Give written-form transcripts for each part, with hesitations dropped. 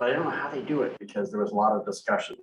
but I don't know how they do it because there was a lot of discussion.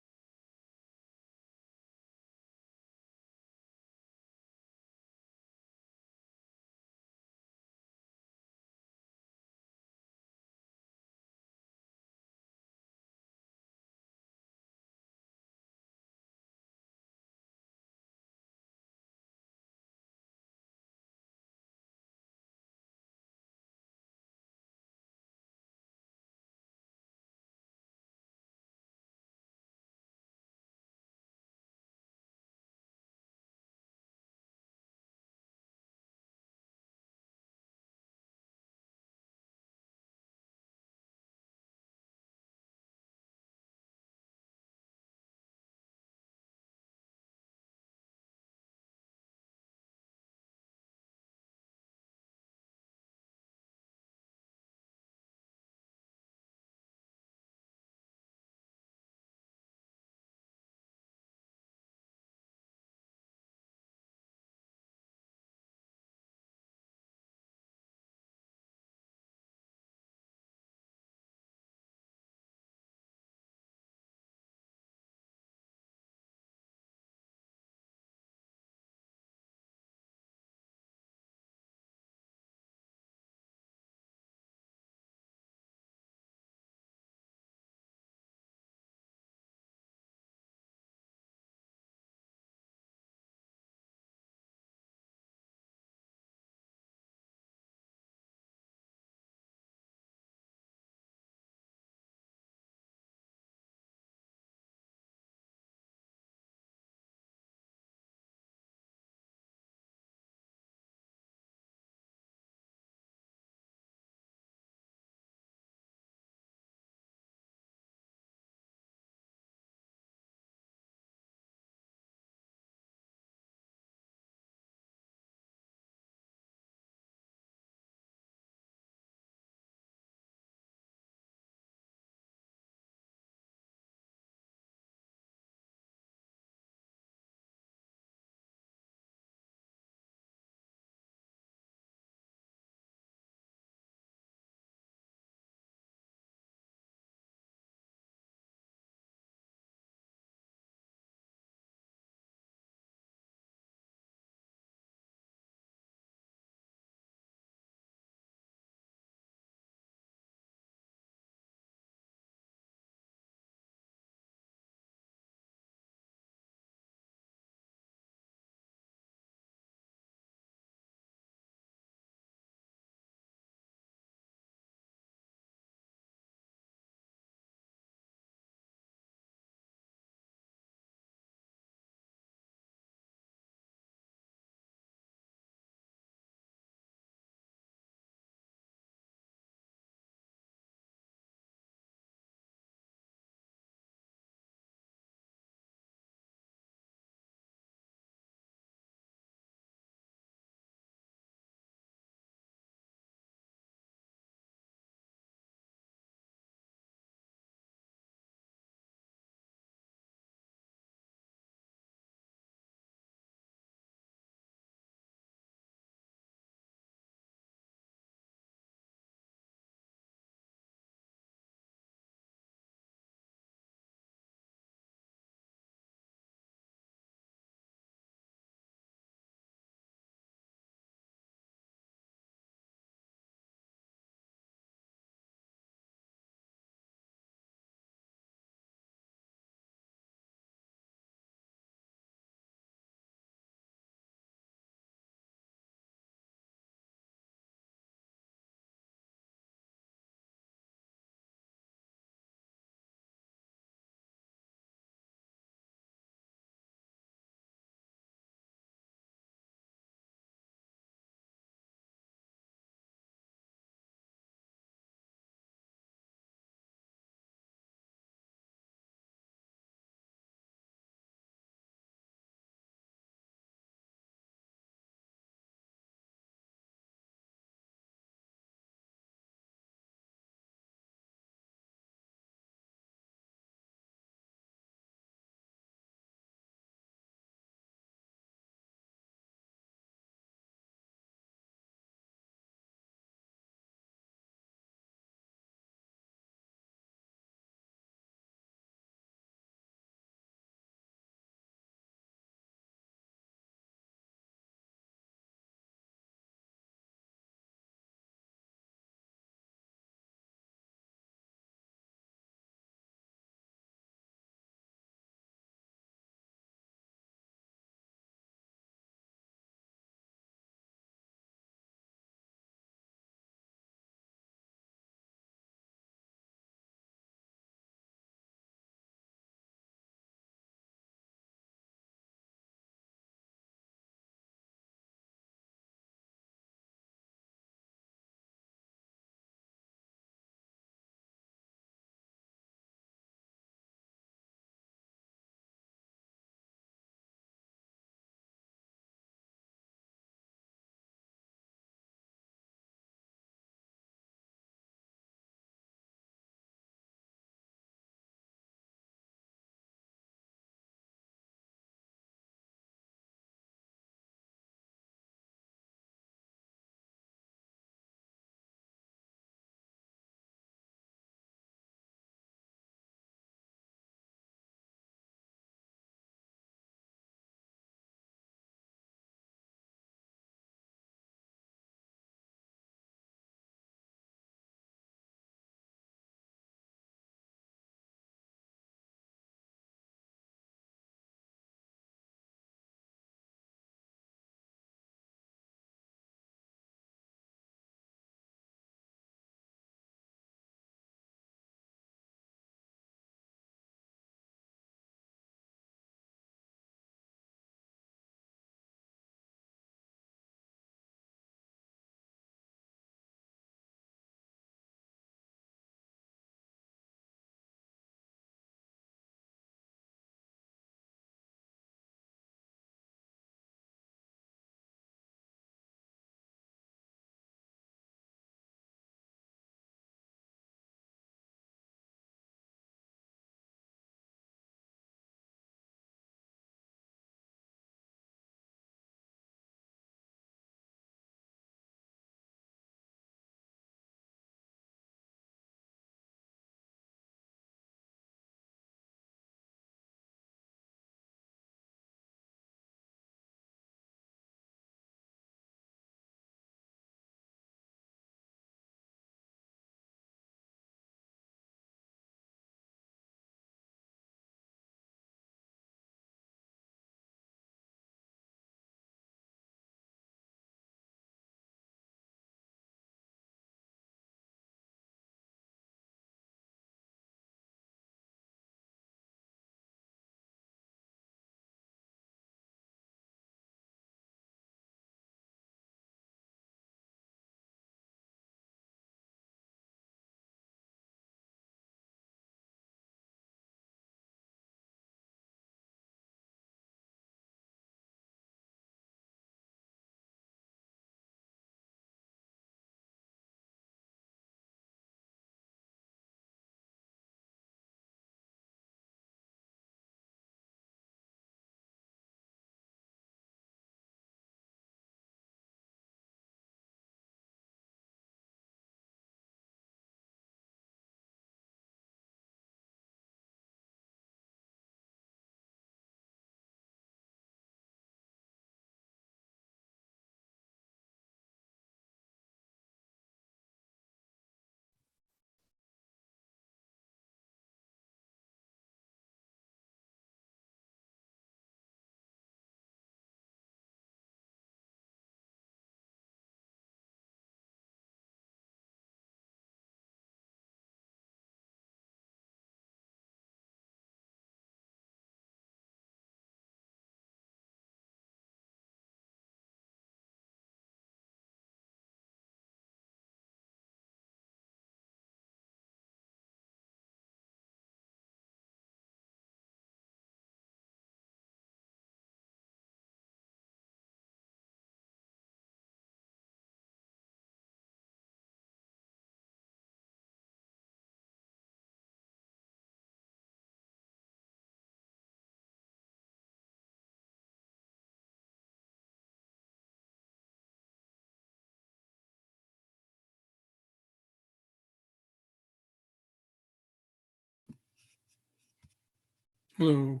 Hello.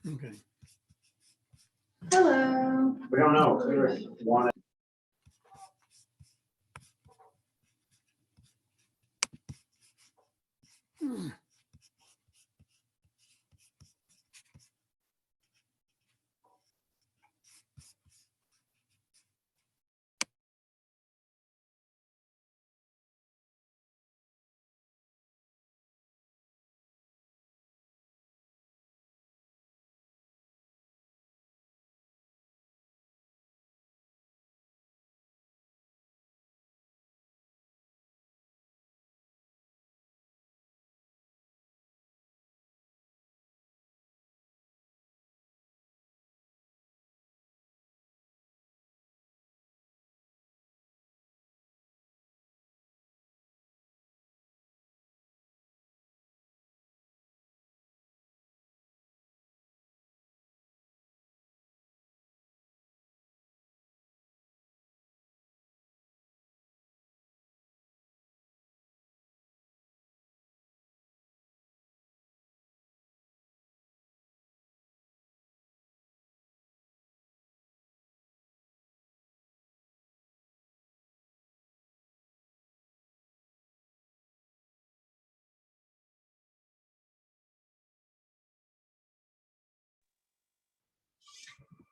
Okay. Hello. We don't know. We were wanted.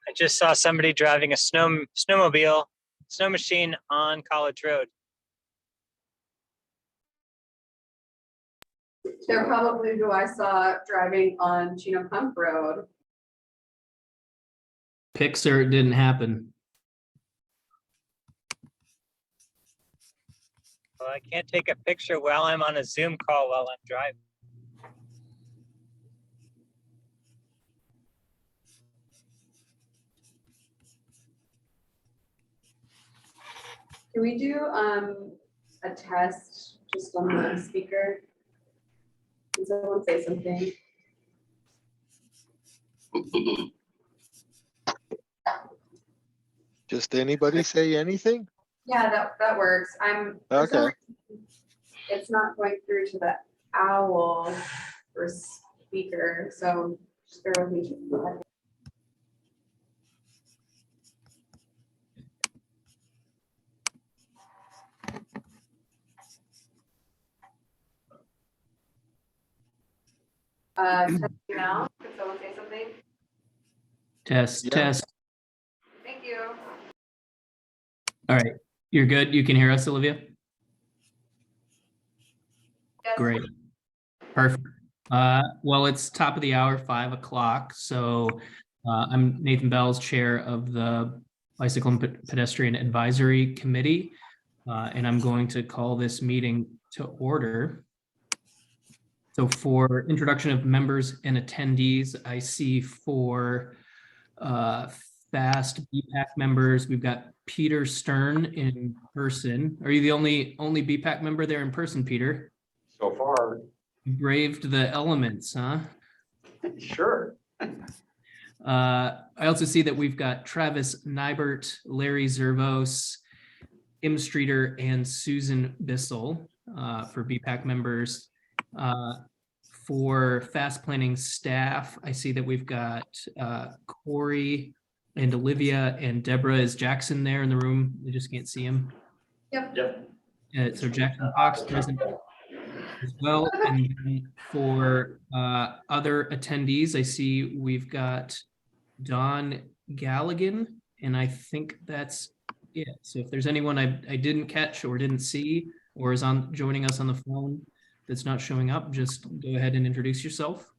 I just saw somebody driving a snowmobile, snow machine on College Road. They're probably who I saw driving on Chino Pump Road. Pixar, it didn't happen. Well, I can't take a picture while I'm on a Zoom call while I'm driving. Can we do a test just on the speaker? Can someone say something? Just anybody say anything? Yeah, that works. For some Okay. reason, it's not going through to the owl for speaker, so just bear with me. Testing now. Can someone say something? Test, Yeah. test. Thank you. All right, you're good. You can hear us, Olivia? Yes. Great. Perfect. Well, it's top of the hour, 5 o'clock. So I'm Nathan Bell's chair of the Bicycle and Pedestrian Advisory Committee, and I'm going to call this meeting to order. So for introduction of members and attendees, I see for FAST BPAC members, we've got Peter Stern in person. Are you the only BPAC member there in person, Peter? So far, You braved the elements, huh? sure. I also see that we've got Travis Nybert, Larry Zervos, Im Streeter, and Susan Bissell for BPAC members. For fast planning staff, I see that we've got Corey and Olivia and Deborah. Is Jackson there in the room? We just can't see him. Yep. So Jackson Fox present as well. And then for other attendees, I see we've got Don Galligan, and I think that's it. So if there's anyone I didn't catch or didn't see or is joining us on the phone that's not showing up, just go ahead and introduce yourself.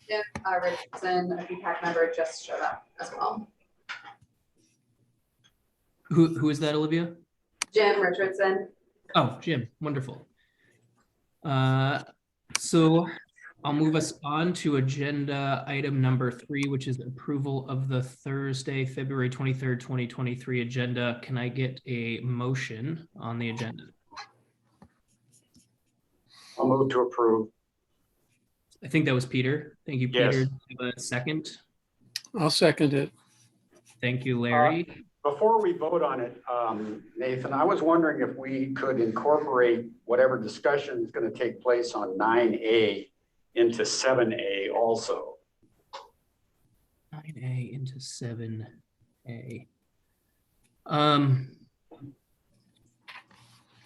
Jim Richardson, a BPAC member, just showed up as well. Who is that, Olivia? Jim Richardson. Oh, Jim, wonderful. So I'll move us on to agenda item number 3, which is approval of the Thursday, February 23rd, 2023 agenda. Can I get a motion on the agenda? I'll move to approve. I think that was Peter. Thank you, Yes. Peter. Do you have a second? I'll second it. Thank you, Larry. Before we vote on it, Nathan, I was wondering if we could incorporate whatever discussion is going to take place on 9A into 7A also. 9A into 7A.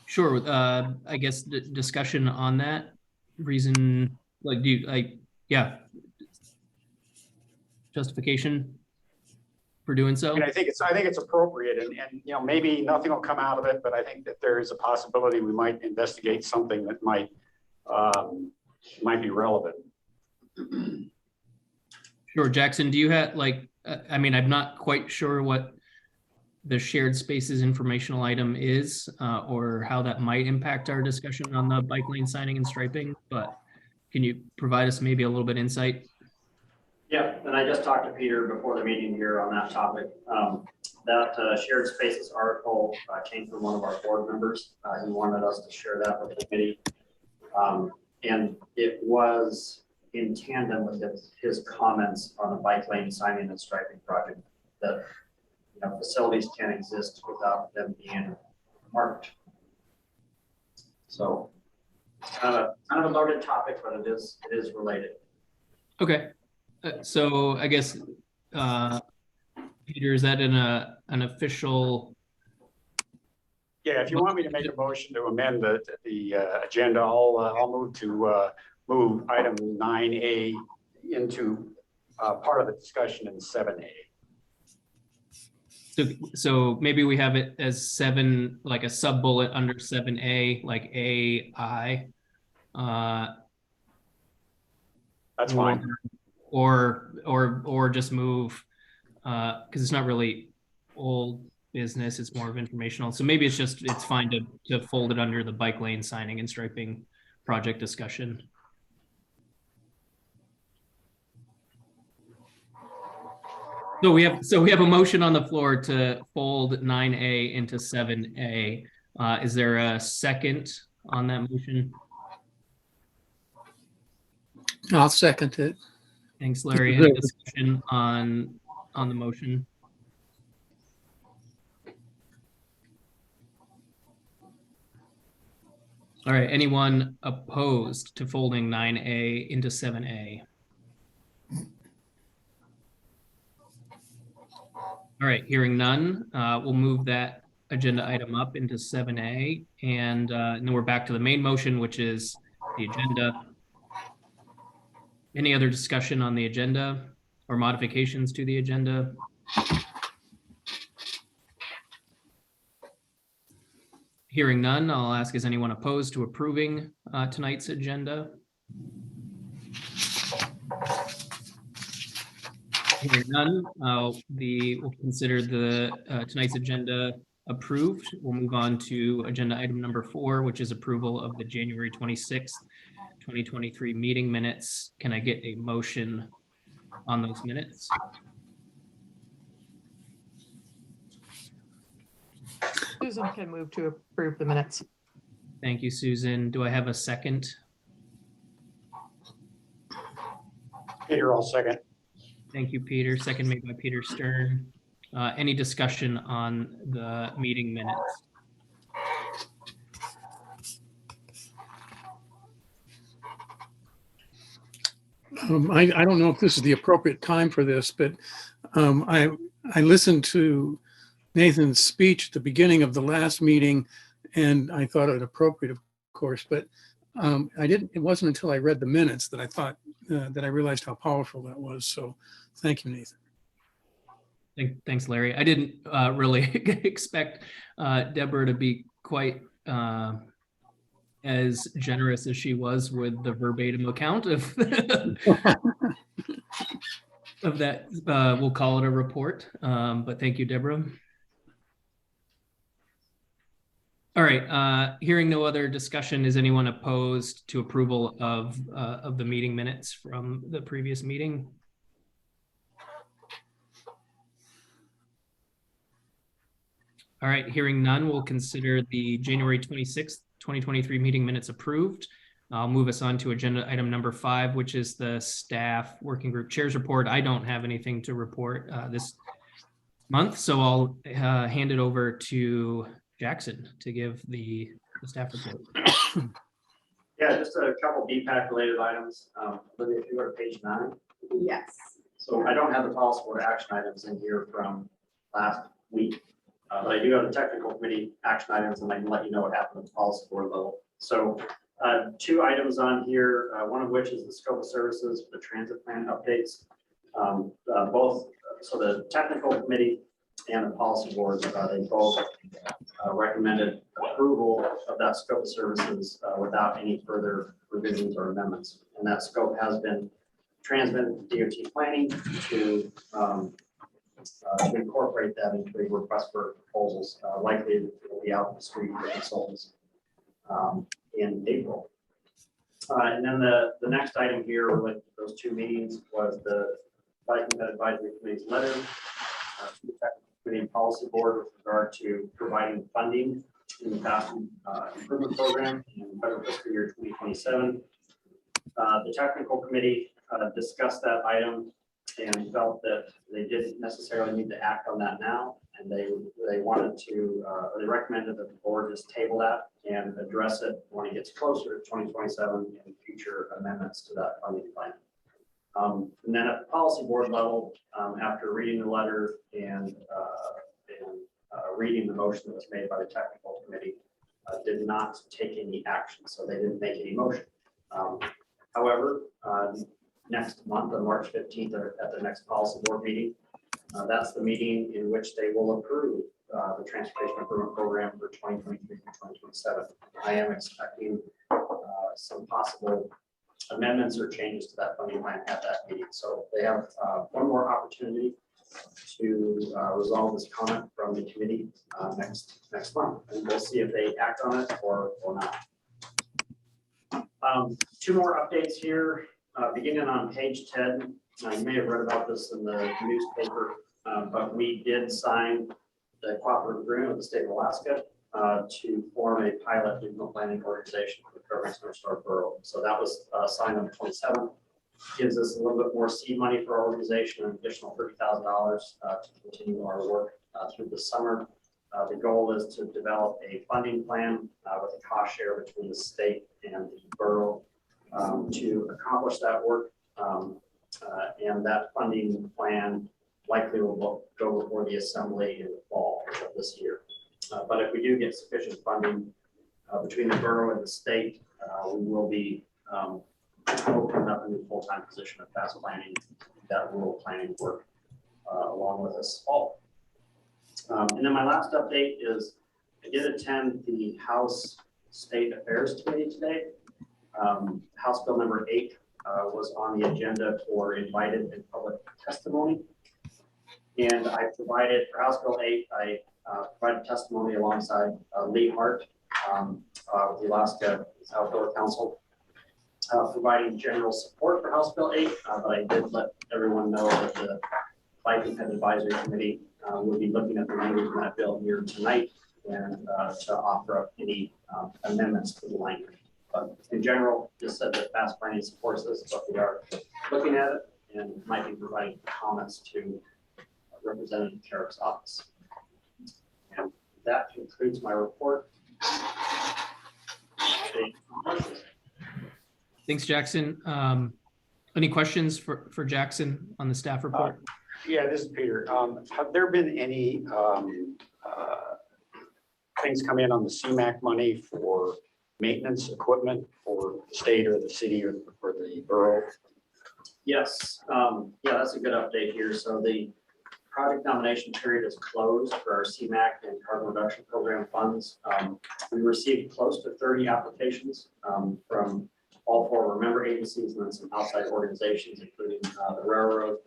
Sure, I guess discussion on that reason, like, do you, like, yeah. Justification for doing so? And I think it's appropriate, and maybe nothing will come out of it, but I think that there is a possibility we might investigate something that might be relevant. Sure, Jackson, do you have like, I mean, I'm not quite sure what the shared spaces informational item is, or how that might impact our discussion on the bike lane signing and striping, but can you provide us maybe a little bit insight? Yeah, and I just talked to Peter before the meeting here on that topic. That shared spaces article came from one of our board members. He wanted us to share that with the committee. And it was in tandem with his comments on the bike lane signing and striping project that facilities can't exist without them being marked. So it's kind of a loaded topic, but it is related. Okay. So I guess, Peter, is that in an official? Yeah, if you want me to make a motion to amend the agenda, I'll move to move item 9A into part of the discussion in 7A. So maybe we have it as 7, like a sub bullet under 7A, like AI. That's fine. Or just move, because it's not really old business, it's more of informational. So maybe it's fine to fold it under the bike lane signing and striping project discussion. So we have a motion on the floor to fold 9A into 7A. Is there a second on that motion? I'll second it. Thanks, Larry. Any discussion on the motion? All right, anyone opposed to folding 9A into 7A? All right, hearing none, we'll move that agenda item up into 7A, and then we're back to the main motion, which is the agenda. Any other discussion on the agenda or modifications to the agenda? Hearing none, I'll ask, is anyone opposed to approving tonight's agenda? Hearing none, we'll consider the tonight's agenda approved. We'll move on to agenda item number 4, which is approval of the January 26th, 2023 meeting minutes. Can I get a motion on those minutes? Susan can move to approve the minutes. Thank you, Susan. Do I have a second? Peter, I'll second. Thank you, Peter. Second made by Peter Stern. Any discussion on the meeting minutes? I don't know if this is the appropriate time for this, but I listened to Nathan's speech at the beginning of the last meeting, and I thought it appropriate, of course, but it wasn't until I read the minutes that I thought that I realized how powerful that was. So thank you, Nathan. Thanks, Larry. I didn't really expect Deborah to be quite as generous as she was with the verbatim account of of that. We'll call it a report, but thank you, Deborah. All right, hearing no other discussion, is anyone opposed to approval of the meeting minutes from the previous meeting? All right, hearing none, we'll consider the January 26th, 2023 meeting minutes approved. I'll move us on to agenda item number 5, which is the staff working group chairs report. I don't have anything to report this month, so I'll hand it over to Jackson to give the staff report. Yeah, just a couple BPAC related items. Olivia, if you go to page 9. Yes. So I don't have the policy board action items in here from last week, but I do have the technical committee action items, and I can let you know what happened at the policy board level. So 2 items on here, one of which is the scope of services for the transit plan updates. Both, so the technical committee and the policy board, they both recommended approval of that scope of services without any further revisions or amendments. And that scope has been transmitted to DOT planning to incorporate that into a request for proposals. Likely it will be out in the street for consultants in April. And then the next item here with those 2 meetings was the Bike and Ped Advisory Committee's letter to the Technical Committee and Policy Board with regard to providing funding in the fast improvement program in federal fiscal year 2027. The Technical Committee discussed that item and felt that they didn't necessarily need to act on that now. And they wanted to, they recommended that the board just table that and address it when it gets closer to 2027 and future amendments to that funding plan. And then at the policy board level, after reading the letter and reading the motion that was made by the technical committee, did not take any action. So they didn't make any motion. However, next month on March 15th at the next policy board meeting, that's the meeting in which they will approve the transportation improvement program for 2023 to 2027. I am expecting some possible amendments or changes to that funding plan at that meeting. So they have one more opportunity to resolve this comment from the committee next month, and we'll see if they act on it or not. 2 more updates here, beginning on page 10. You may have read about this in the newspaper, but we did sign the cooperative agreement with the state of Alaska to form a pilot regional planning organization for the Fairbanks North Star Borough. So that was signed on the 27th. Gives us a little bit more seed money for our organization, an additional $30,000 to continue our work through the summer. The goal is to develop a funding plan with a cost share between the state and the borough to accomplish that work. And that funding plan likely will go before the assembly in the fall of this year. But if we do get sufficient funding between the borough and the state, we will be opening up a new full-time position of fast planning, that rural planning work along with us all. And then my last update is I did attend the House State Affairs Committee today. House Bill number 8 was on the agenda for invited and public testimony. And I provided, for House Bill 8, I provided testimony alongside Lee Hart, with the Alaska Outdoor Council, providing general support for House Bill 8, but I did let everyone know that the Bike and Ped Advisory Committee will be looking at the language in that bill here tonight and to offer up any amendments to the language. But in general, just said that fast planning supports this, but we are looking at it and might be providing comments to Representative Carrick's office. And that concludes my report. Thanks, Jackson. Any questions for Jackson on the staff report? Yeah, this is Peter. Have there been any things come in on the CMAQ money for maintenance equipment for the state or the city or for the borough? Yes, yeah, that's a good update here. So the project nomination period is closed for our CMAQ and carbon reduction program funds. We received close to 30 applications from all 4 member agencies and then some outside organizations, including the railroad,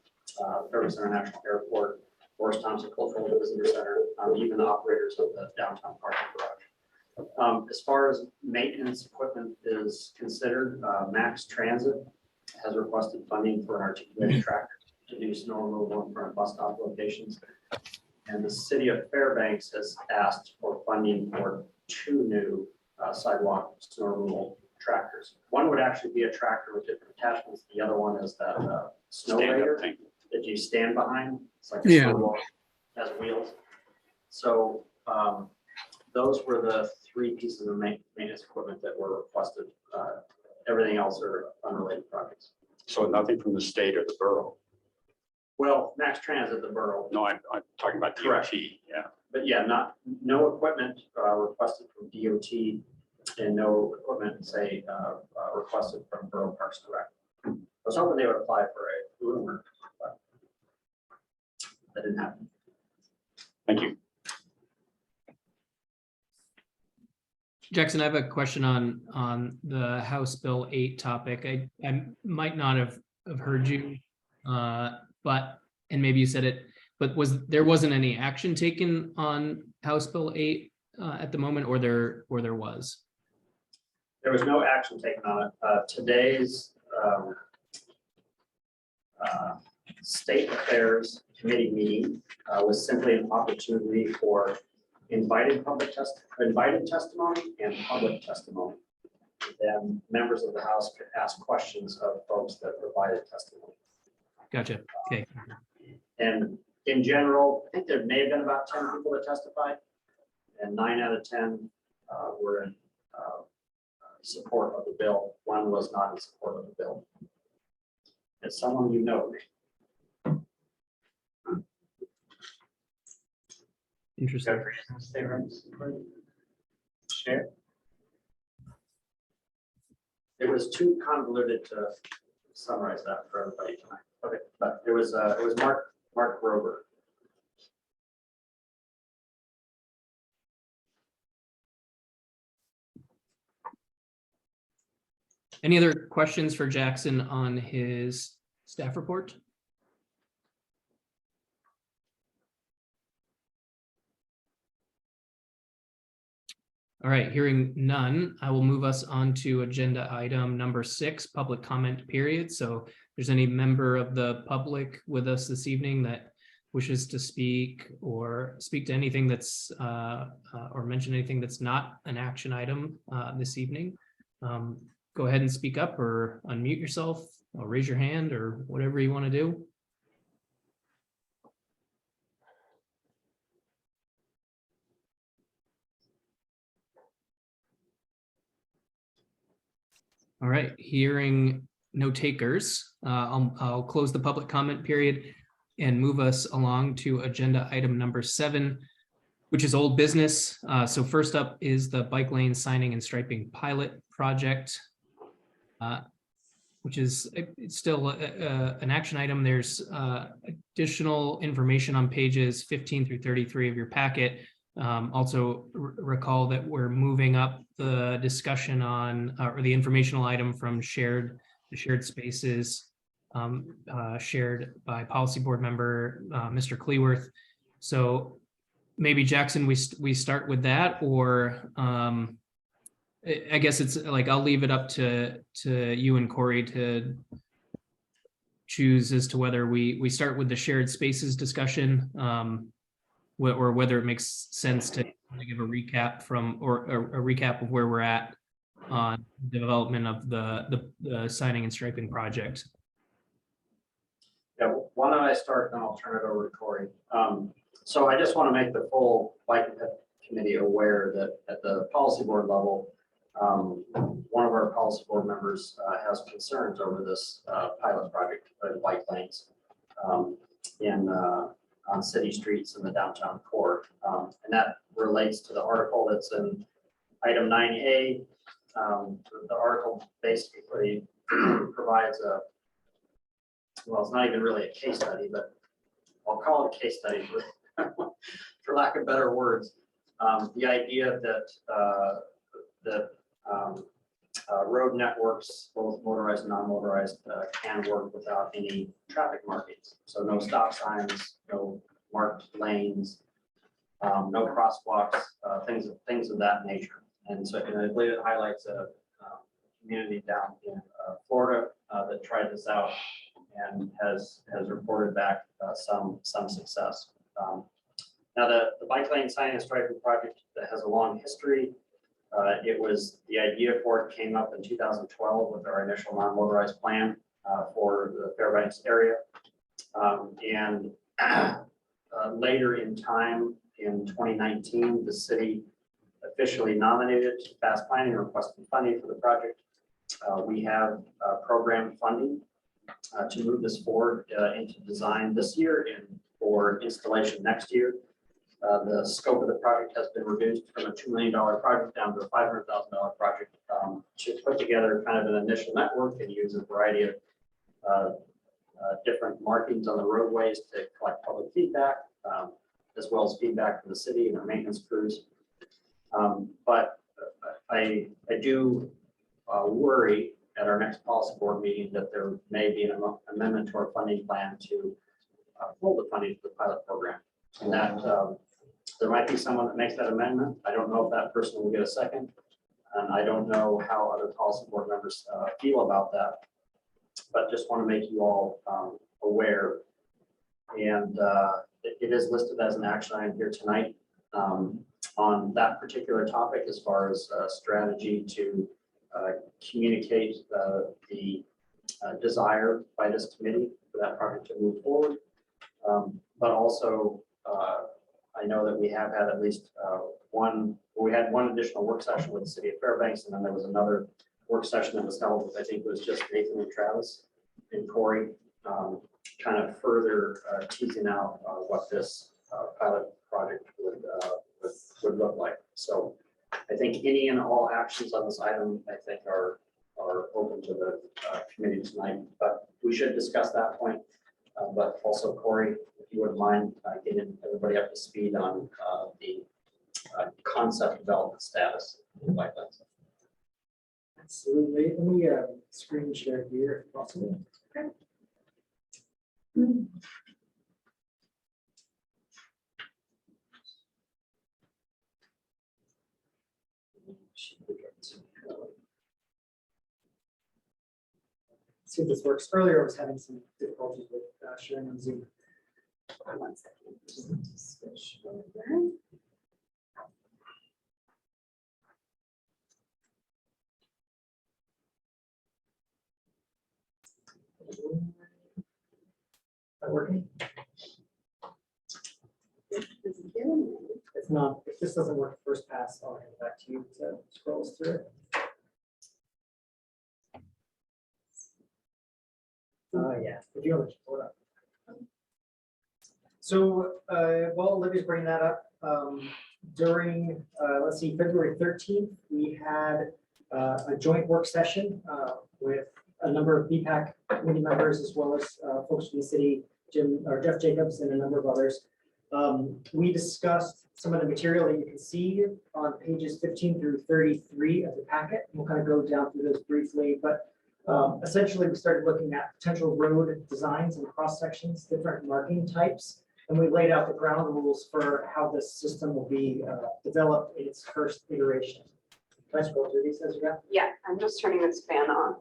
Fairbanks International Airport, Forest Thompson Cultural Visitor Center, even the operators of the downtown parking garage. As far as maintenance equipment is considered, Max Transit has requested funding for an articulated tractor to do snow removal in front of bus stop locations. And the city of Fairbanks has asked for funding for 2 new sidewalk snow removal tractors. One would actually be a tractor with different attachments. The other one is that snow raider that you stand behind. It's like a snowball, has wheels. So Those were the three pieces of maintenance equipment that were requested. Everything else are unrelated projects. So nothing from the state or the borough? Well, Max Transit, the borough, No, I'm talking about Correct. DOT, yeah. but yeah, no equipment requested from DOT and no equipment, say, requested from Borough Parks Direct. I was hoping they would apply for a rumor, but that didn't happen. Thank you. Jackson, I have a question on the House Bill 8 topic. I might not have heard you, but, and maybe you said it, but there wasn't any action taken on House Bill 8 at the moment, or there was? There was no action taken on it. Today's State Affairs Committee meeting was simply an opportunity for invited testimony and public testimony. Then members of the House could ask questions of folks that provided testimony. Gotcha. Okay. And in general, I think there may have been about 10 people that testified, and 9 out of 10 were in support of the bill. One was not in support of the bill. As someone you know. Interesting. Share. It was too convoluted to summarize that for everybody tonight. Okay, but it was Mark Grover. Any other questions for Jackson on his staff report? All right, hearing none, I will move us on to agenda item number 6, public comment period. So if there's any member of the public with us this evening that wishes to speak or speak to anything that's or mention anything that's not an action item this evening, go ahead and speak up or unmute yourself or raise your hand or whatever you want to do. All right, hearing no takers, I'll close the public comment period and move us along to agenda item number 7, which is old business. So first up is the bike lane signing and striping pilot project, which is it's still an action item. There's additional information on pages 15 through 33 of your packet. Also recall that we're moving up the discussion on or the informational item from shared spaces shared by policy board member Mr. Cleworth. So maybe Jackson, we start with that, or I guess it's like I'll leave it up to you and Corey to choose as to whether we start with the shared spaces discussion. Or whether it makes sense to give a recap or a recap of where we're at on the development of the signing and striping project. Yeah, why don't I start, then I'll turn it over to Corey. So I just want to make the full bike committee aware that at the policy board level, one of our policy board members has concerns over this pilot project of bike lanes on city streets in the downtown core. And that relates to the article that's in item 9A. The article basically provides well, it's not even really a case study, but I'll call it a case study for lack of better words. The idea that road networks, both motorized and non-motorized, can work without any traffic markings. So no stop signs, no marked lanes, no crosswalks, things of that nature. And so I believe it highlights a community down in Florida that tried this out and has reported back some success. Now the bike lane sign and striping project that has a long history. It was the idea for it came up in 2012 with our initial non-motorized plan for the Fairbanks area. And later in time, in 2019, the city officially nominated to fast planning and requesting funding for the project. We have program funding to move this forward into design this year and for installation next year. The scope of the project has been reduced from a $2 million project down to a $500,000 project to put together kind of an initial network and use a variety of different markings on the roadways to collect public feedback, as well as feedback from the city and our maintenance crews. But I do worry at our next policy board meeting that there may be an amendment to our funding plan to pull the funding for the pilot program. And that there might be someone that makes that amendment. I don't know if that person will get a second. And I don't know how other policy board members feel about that. But just want to make you all aware. And it is listed as an action item here tonight on that particular topic as far as strategy to communicate the desire by this committee for that project to move forward. But also, I know that we have had at least we had one additional work session with the city of Fairbanks, and then there was another work session that was held with, I think it was just Nathan and Travis and Corey, kind of further teasing out what this pilot project would look like. So I think any and all actions on this item, I think are open to the committee tonight, but we should discuss that point. But also, Corey, if you wouldn't mind getting everybody up to speed on the concept development status of the pipeline. Absolutely. Let me screen share here if possible. Okay. See if this works. Earlier I was having some difficulties with sharing on Zoom. One second. Just need to switch over. That working? If not, if this doesn't work first pass, I'll hand it back to you to scroll us through it. Yeah, if you want to pull it up. So while Olivia's bringing that up, during, let's see, February 13th, we had a joint work session with a number of BPAC committee members, as well as folks from the city, Jeff Jacobs, and a number of others. We discussed some of the material that you can see on pages 15 through 33 of the packet. We'll kind of go down through those briefly, but essentially we started looking at potential road designs and cross sections, different marking types, and we laid out the ground rules for how this system will be developed in its first iteration. Can I scroll through these as you go? Yeah, I'm just turning this fan on.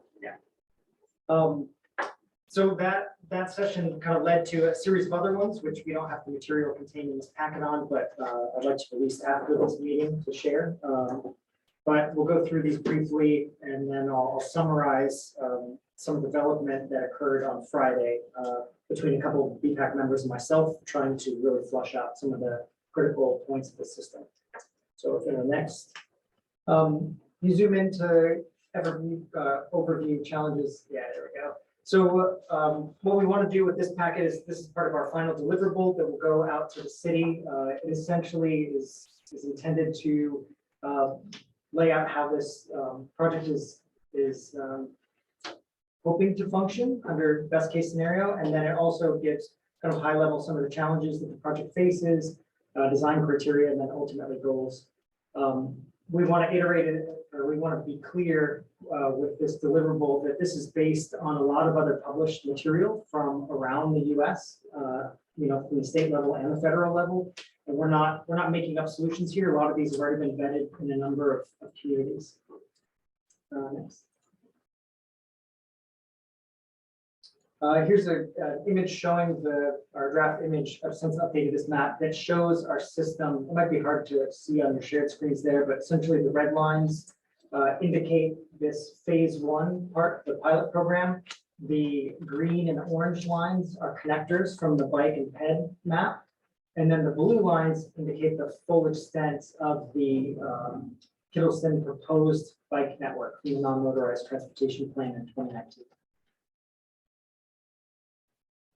So that session kind of led to a series of other ones, which we don't have the material contained in this packet on, but I'd like to release after this meeting to share. But we'll go through these briefly, and then I'll summarize some development that occurred on Friday between a couple of BPAC members and myself, trying to really flush out some of the critical points of the system. So for the next, you zoom into overview challenges. Yeah, there we go. So what we want to do with this packet is this is part of our final deliverable that will go out to the city. It essentially is intended to lay out how this project is hoping to function under best case scenario. And then it also gives kind of high level some of the challenges that the project faces, design criteria, and then ultimately goals. We want to iterate it, or we want to be clear with this deliverable that this is based on a lot of other published material from around the US, from the state level and the federal level. And we're not making up solutions here. A lot of these have already been vetted in a number of communities. Next. Here's an image showing our draft image. I've since updated this map that shows our system. It might be hard to see on your shared screens there, but essentially the red lines indicate this phase one part, the pilot program. The green and orange lines are connectors from the bike and ped map. And then the blue lines indicate the full extent of the Kittleson proposed bike network, the non-motorized transportation plan in 2019.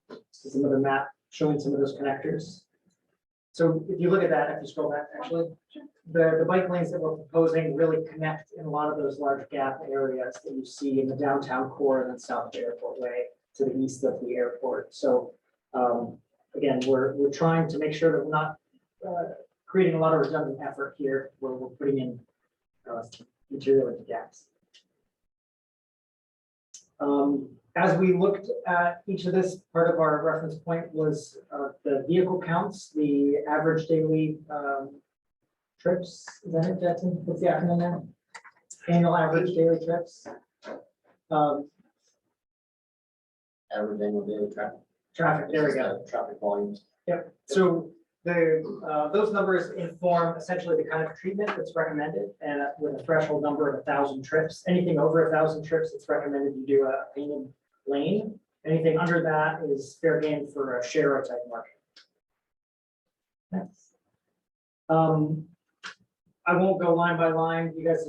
This is another map showing some of those connectors. So if you look at that, if you scroll back, actually, the bike lanes that we're proposing really connect in a lot of those large gap areas that you see in the downtown core and then south of the Airport Way to the east of the airport. So again, we're trying to make sure that we're not creating a lot of redundant effort here where we're putting in material into gaps. As we looked at each of this, part of our reference point was the vehicle counts, the average daily trips. Is that it, Jackson? What's the acronym there? Annual average daily trips. Average annual daily traffic. Traffic, there we go. Traffic volumes. Yep. So those numbers inform essentially the kind of treatment that's recommended, and with a threshold number of 1,000 trips. Anything over 1,000 trips, it's recommended you do a painted lane. Anything under that is fair game for a share type market. Next. I won't go line by line. You guys,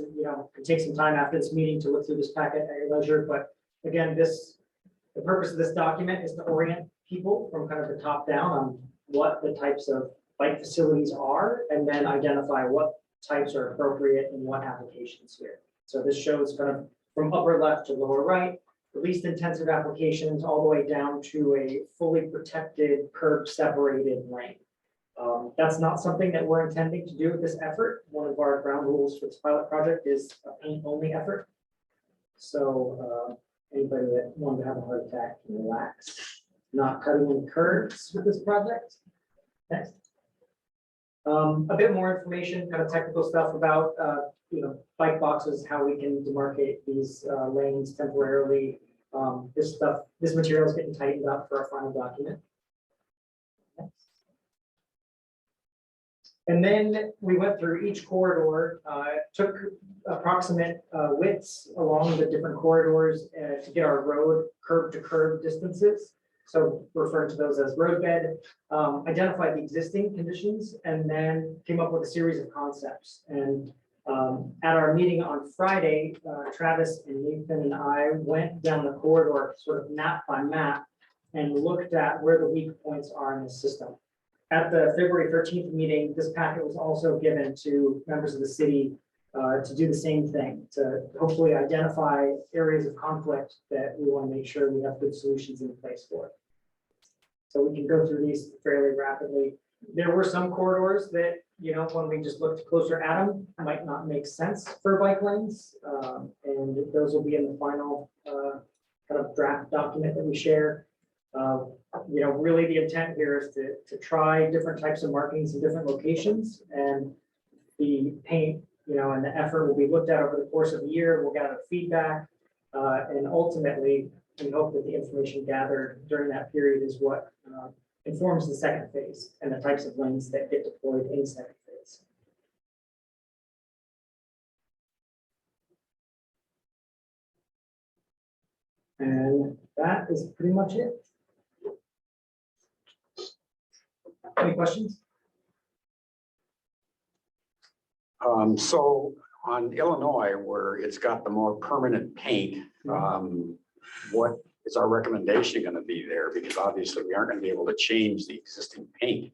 can take some time after this meeting to look through this packet at your leisure. But again, the purpose of this document is to orient people from kind of the top down on what the types of bike facilities are, and then identify what types are appropriate in what applications here. So this shows kind of from upper left to lower right, the least intensive applications all the way down to a fully protected curb separated lane. That's not something that we're intending to do with this effort. One of our ground rules for this pilot project is a paint only effort. So anybody that wanted to have a heart attack can relax. Not cutting any curves with this project. Next. A bit more information, kind of technical stuff about bike boxes, how we can demarcate these lanes temporarily. This material is getting tightened up for our final document. And then we went through each corridor, took approximate widths along the different corridors to get our road curb to curb distances. So referring to those as roadbed, identified the existing conditions, and then came up with a series of concepts. And at our meeting on Friday, Travis and Nathan and I went down the corridor sort of map by map and looked at where the weak points are in the system. At the February 13th meeting, this packet was also given to members of the city to do the same thing, to hopefully identify areas of conflict that we want to make sure we have good solutions in place for. So we can go through these fairly rapidly. There were some corridors that, when we just looked closer at them, might not make sense for bike lanes. And those will be in the final kind of draft document that we share. Really the intent here is to try different types of markings in different locations, and the paint, and the effort will be looked at over the course of the year. We'll gather feedback, and ultimately we hope that the information gathered during that period is what informs the second phase and the types of lanes that get deployed in second phase. And that is pretty much it. Any questions? So on Illinois, where it's got the more permanent paint, what is our recommendation going to be there? Because obviously we aren't going to be able to change the existing paint.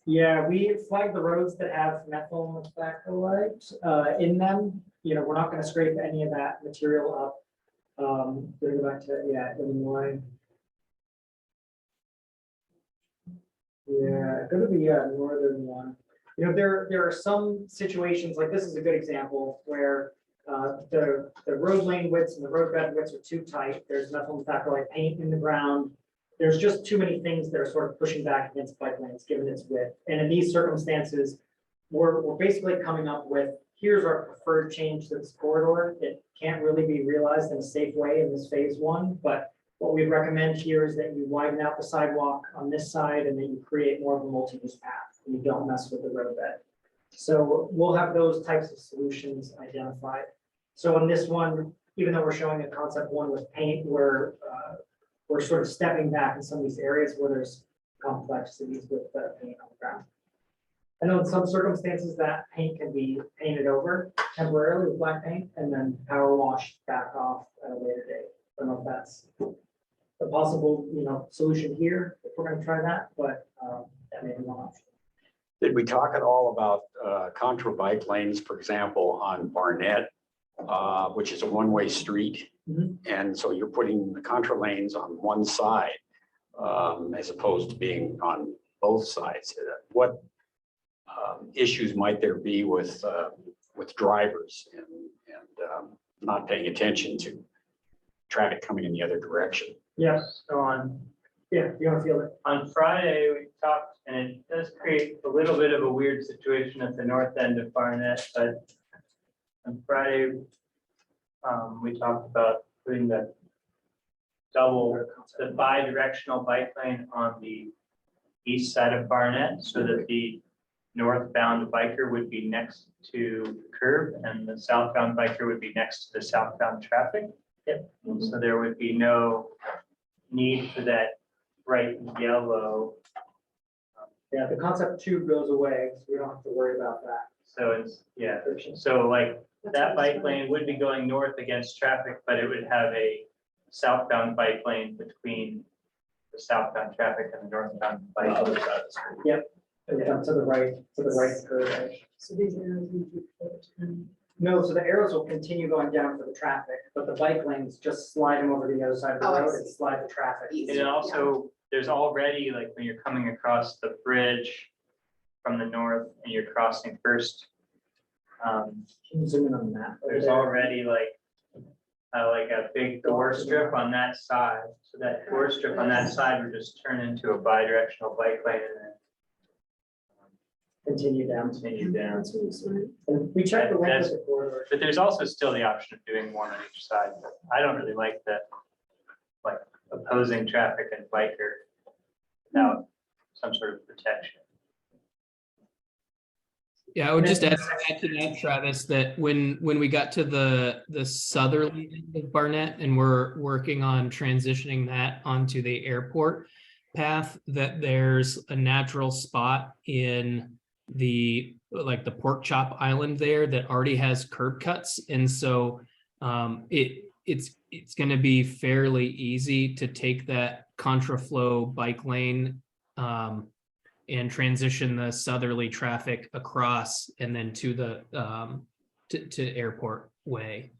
Yeah, we flagged the roads that have methyl methacrylate in them. We're not going to scrape any of that material up. Go back to Illinois. Yeah, go to the northern one. There are some situations, like this is a good example, where the road lane widths and the roadbed widths are too tight. There's methyl methacrylate paint in the ground. There's just too many things that are sort of pushing back against bike lanes given its width. And in these circumstances, we're basically coming up with, here's our preferred change to this corridor. It can't really be realized in a safe way in this phase one, but what we recommend here is that you widen out the sidewalk on this side and then you create more of a multi-use path and you don't mess with the roadbed. So we'll have those types of solutions identified. So on this one, even though we're showing a concept one with paint, we're sort of stepping back in some of these areas where there's complexities with the paint on the ground. I know in some circumstances that paint can be painted over temporarily with black paint and then power washed back off at a later date. I don't know if that's a possible, solution here, if we're gonna try that, but that may be one option. Did we talk at all about contour bike lanes, for example, on Barnett, which is a one-way street? Mhm. And so you're putting the contour lanes on one side as opposed to being on both sides. What issues might there be with drivers and not paying attention to traffic coming in the other direction? Yes, So yeah, you wanna feel it? on Friday, we talked, and it does create a little bit of a weird situation at the north end of Barnett, but on Friday, we talked about putting the bi-directional bike lane on the east side of Barnett so that the northbound biker would be next to the curb and the southbound biker would be next to the southbound traffic. Yep. So there would be no need for that bright yellow. Yeah, the concept 2 goes away, so we don't have to worry about that. So it's, yeah, so like that bike lane would be going north against traffic, but it would have a southbound bike lane between the southbound traffic and the northbound bike. Other side of the street. Yep, and then to the right curve edge. So these arrows need to put, No, so the arrows will continue going down for the traffic, but the bike lanes just slide them over to the other side of the Oh, I road and see. slide the traffic. Easy. And then also, there's already, like, when you're coming across the bridge from the north and you're crossing first, Can you zoom in on the map? over there's there? already like a big door strip on that side. So that door strip on that side would just turn into a bi-directional bike lane and Continue down. then continue down. That's really smart. And we checked the length That's- of the corridor. But there's also still the option of doing one on each side. But I don't really like the, like, opposing traffic and biker without some sort of protection. Yeah, I would just add to that, Travis, that when we got to the southerly end of Barnett and we're working on transitioning that onto the airport path, that there's a natural spot in the pork chop island there that already has curb cuts. And so it's going to be fairly easy to take that contraflow bike lane and transition the southerly traffic across and then to the to airport way.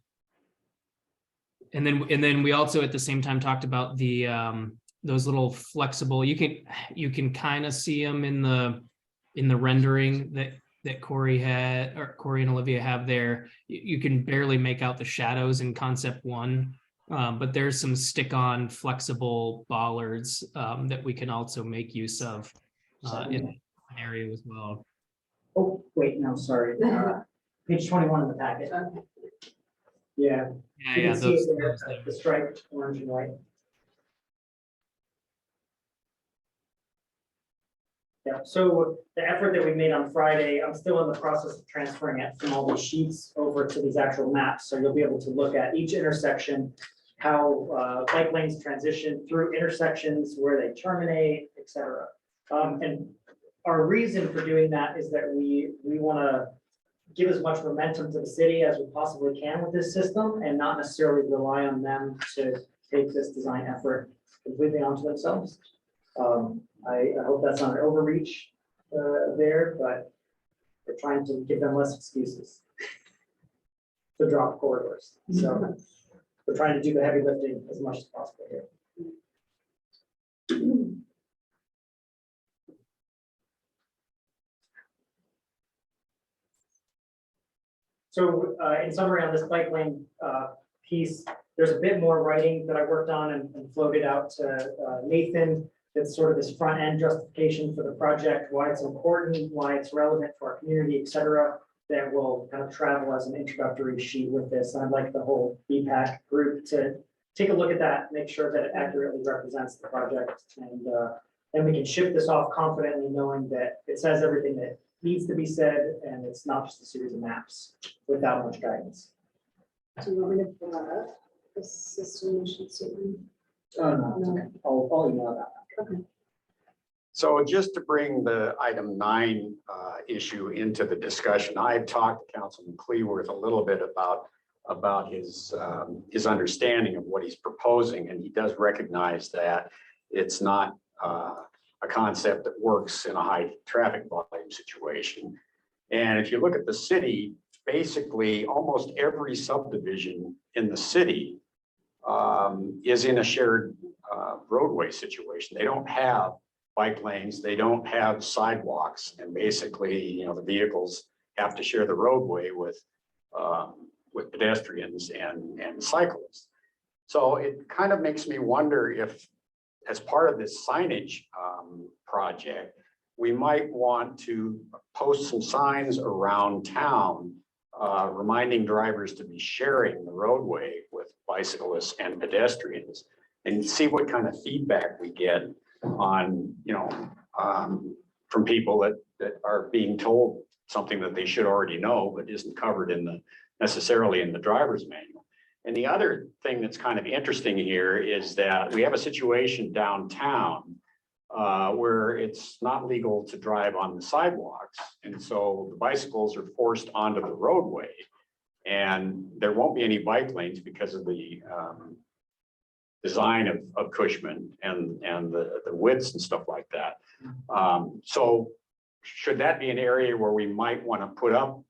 And then we also at the same time talked about the those little flexible, you can kind of see them in the rendering that Corey and Olivia have there. You can barely make out the shadows in concept 1. But there's some stick-on flexible bollards that we can also make use of in an area as well. Oh, wait, no, sorry. Page 21 in the packet. Yeah. Yeah, You yeah, can see those it there, the striped orange and white. Yeah, so the effort that we made on Friday, I'm still in the process of transferring it from all these sheets over to these actual maps. So you'll be able to look at each intersection, how bike lanes transition through intersections, where they terminate, et cetera. And our reason for doing that is that we want to give as much momentum to the city as we possibly can with this system and not necessarily rely on them to take this design effort completely onto themselves. I hope that's not an overreach there, but we're trying to give them less excuses to drop corridors. So we're trying to do the heavy lifting as much as possible here. So in summary on this bike lane piece, there's a bit more writing that I worked on and floated out to Nathan. That's sort of this front end justification for the project, why it's important, why it's relevant for our community, et cetera, that will kind of travel as an introductory sheet with this. And I'd like the whole BPAC group to take a look at that, make sure that it accurately represents the project. And then we can ship this off confidently, knowing that it says everything that needs to be said, and it's not just a series of maps without much guidance. Do you want me to pull that up? The system mission statement? Oh, no, it's okay. I'll email that. Okay. So just to bring the item 9 issue into the discussion, I've talked to Councilman Cleworth a little bit about his understanding of what he's proposing, and he does recognize that it's not a concept that works in a high traffic volume situation. And if you look at the city, basically almost every subdivision in the city is in a shared roadway situation. They don't have bike lanes, they don't have sidewalks, and basically, the vehicles have to share the roadway with pedestrians and cyclists. So it kind of makes me wonder if, as part of this signage project, we might want to post some signs around town reminding drivers to be sharing the roadway with bicyclists and pedestrians, and see what kind of feedback we get on, from people that are being told something that they should already know, but isn't covered necessarily in the driver's manual. And the other thing that's kind of interesting here is that we have a situation downtown where it's not legal to drive on the sidewalks. And so the bicycles are forced onto the roadway, and there won't be any bike lanes because of the design of Cushman and the widths and stuff like that. So should that be an area where we might want to put up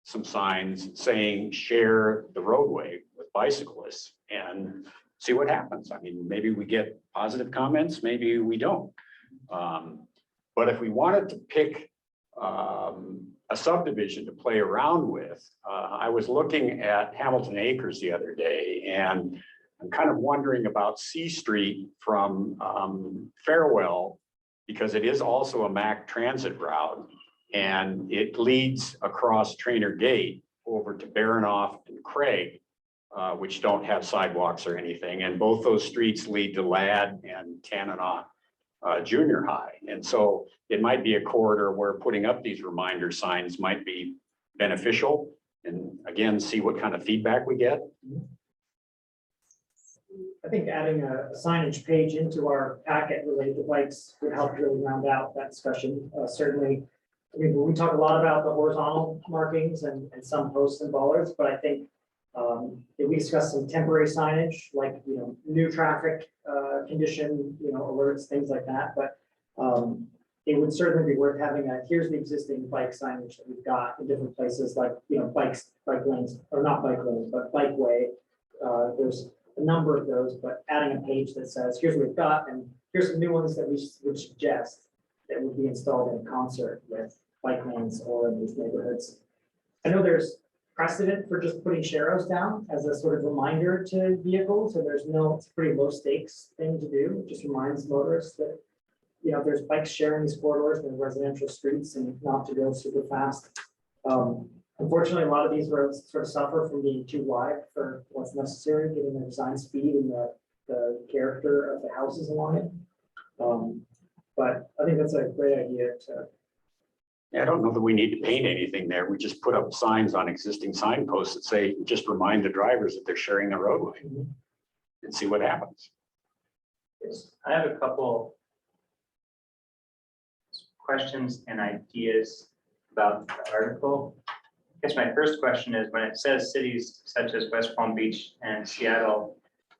some signs saying share the roadway with bicyclists and see what happens? I mean, maybe we get positive comments, maybe we don't. But if we wanted to pick a subdivision to play around with, I was looking at Hamilton Acres the other day, and I'm kind of wondering about C Street from Farewell, because it is also a MAC transit route, and it leads across Trainer Gate over to Baranoff and Craig, which don't have sidewalks or anything. And both those streets lead to Ladd and Tanana Junior High. And so it might be a corridor where putting up these reminder signs might be beneficial, and again, see what kind of feedback we get. I think adding a signage page into our packet related to bikes would help really round out that discussion. Certainly, I mean, we talk a lot about the horizontal markings and some posts and bollards, but I think if we discuss some temporary signage, like, new traffic condition, alerts, things like that. But it would certainly be worth having here's the existing bike signage that we've got in different places, like, bike lanes, or not bike lanes, but bikeway. There's a number of those, but adding a page that says, here's what we've got, and here's some new ones that we would suggest that would be installed in concert with bike lanes or in these neighborhoods. I know there's precedent for just putting sharrows down as a sort of reminder to vehicles, and it's a pretty low stakes thing to do. It just reminds motorists that, there's bikes sharing these corridors in residential streets and not to go super fast. Unfortunately, a lot of these roads sort of suffer from being too wide for what's necessary, given the design speed and the character of the houses along it. But I think that's a great idea to. Yeah, I don't know that we need to paint anything there. We just put up signs on existing signposts that say, just remind the drivers that they're sharing the roadway, and see what happens. Yes, I have a couple questions and ideas about the article. I guess my first question is, when it says cities such as West Palm Beach and Seattle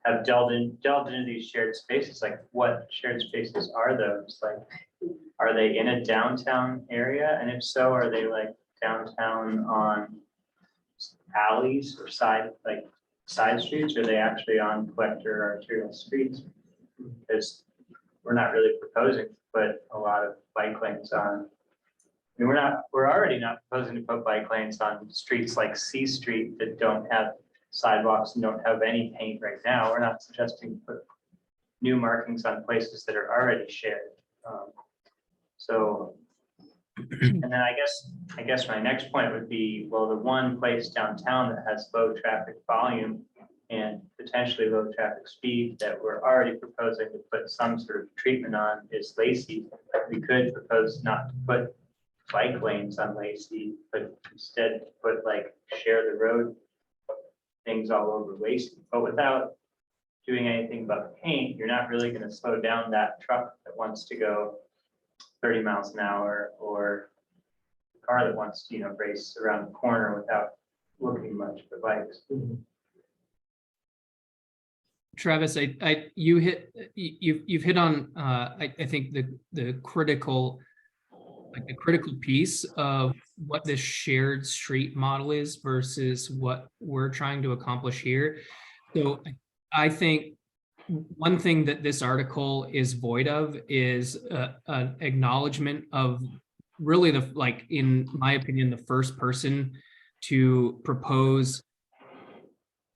have delved into these shared spaces, like what shared spaces are those? Like, are they in a downtown area? And if so, are they like downtown on alleys or side streets? Or are they actually on collector arterial streets? Because we're not really proposing to put a lot of bike lanes on. I mean, we're already not proposing to put bike lanes on streets like C Street that don't have sidewalks and don't have any paint right now. We're not suggesting to put new markings on places that are already shared. And then I guess my next point would be, well, the one place downtown that has low traffic volume and potentially low traffic speed that we're already proposing to put some sort of treatment on is Lacey. We could propose not to put bike lanes on Lacey, but instead put like share the road things all over Lacey. But without doing anything but paint, you're not really going to slow down that truck that wants to go 30 miles an hour, or a car that wants to, race around the corner without looking much for bikes. Travis, you've hit on I think the critical piece of what this shared street model is versus what we're trying to accomplish here. So I think one thing that this article is void of is an acknowledgement of really in my opinion, the first person to propose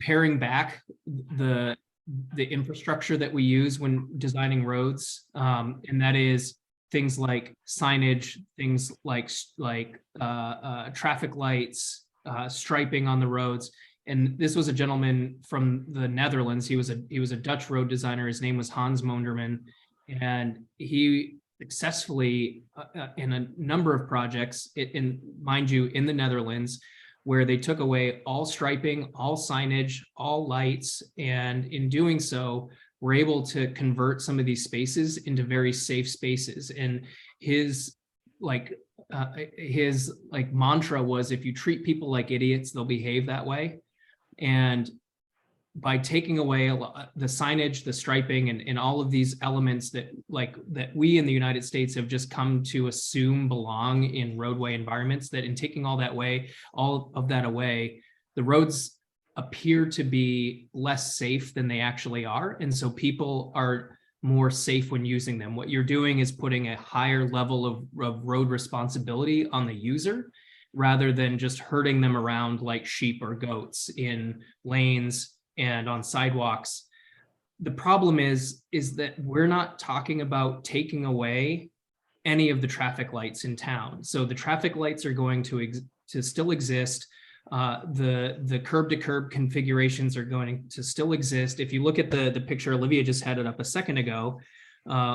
paring back the infrastructure that we use when designing roads, and that is things like signage, things like traffic lights, striping on the roads. And this was a gentleman from the Netherlands. He was a Dutch road designer. His name was Hans Monderman, and he successfully in a number of projects, mind you, in the Netherlands, where they took away all striping, all signage, all lights, and in doing so, were able to convert some of these spaces into very safe spaces. And his mantra was, if you treat people like idiots, they'll behave that way. And by taking away the signage, the striping, and all of these elements that we in the United States have just come to assume belong in roadway environments, that in taking all of that away, the roads appear to be less safe than they actually are. And so people are more safe when using them. What you're doing is putting a higher level of road responsibility on the user, rather than just herding them around like sheep or goats in lanes and on sidewalks. The problem is that we're not talking about taking away any of the traffic lights in town. So the traffic lights are going to still exist. The curb to curb configurations are going to still exist. If you look at the picture, Olivia just had it up a second ago,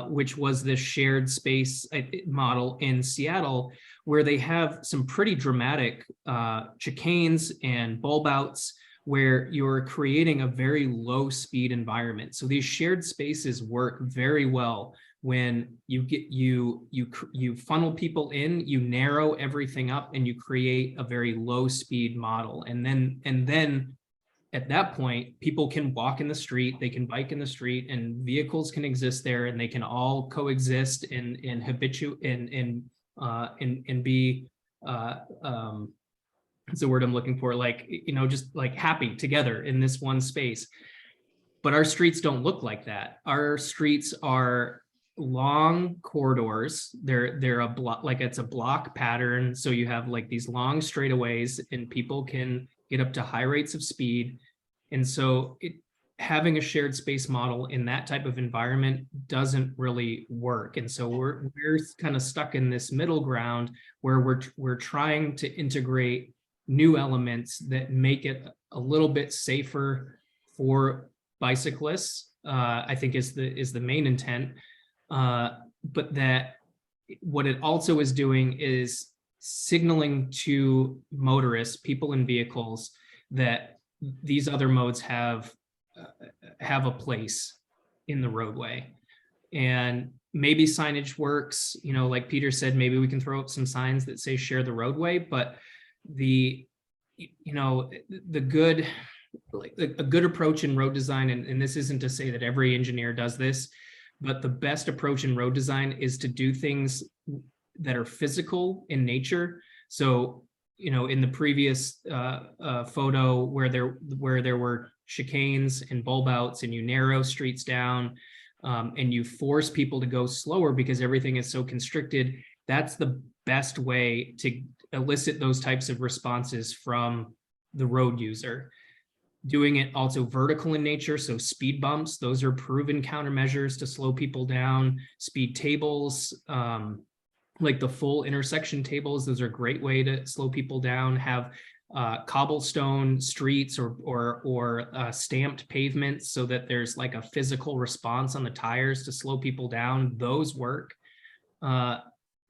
which was this shared space model in Seattle, where they have some pretty dramatic chicanes and bulb outs, where you're creating a very low speed environment. So these shared spaces work very well when you funnel people in, you narrow everything up, and you create a very low speed model. And then at that point, people can walk in the street, they can bike in the street, and vehicles can exist there, and they can all coexist and be it's the word I'm looking for, just like happy together in this one space. But our streets don't look like that. Our streets are long corridors. They're a block, like it's a block pattern. So you have like these long straightaways, and people can get up to high rates of speed. And so having a shared space model in that type of environment doesn't really work. And so we're kind of stuck in this middle ground where we're trying to integrate new elements that make it a little bit safer for bicyclists, I think is the main intent. But that what it also is doing is signaling to motorists, people in vehicles, that these other modes have a place in the roadway. And maybe signage works, like Peter said, maybe we can throw up some signs that say share the roadway, but a good approach in road design, and this isn't to say that every engineer does this, but the best approach in road design is to do things that are physical in nature. So, in the previous photo where there were chicanes and bulb outs, and you narrow streets down, and you force people to go slower because everything is so constricted, that's the best way to elicit those types of responses from the road user. Doing it also vertical in nature, so speed bumps, those are proven countermeasures to slow people down. Speed tables, like the full intersection tables, those are a great way to slow people down. Have cobblestone streets or stamped pavements so that there's like a physical response on the tires to slow people down. Those work.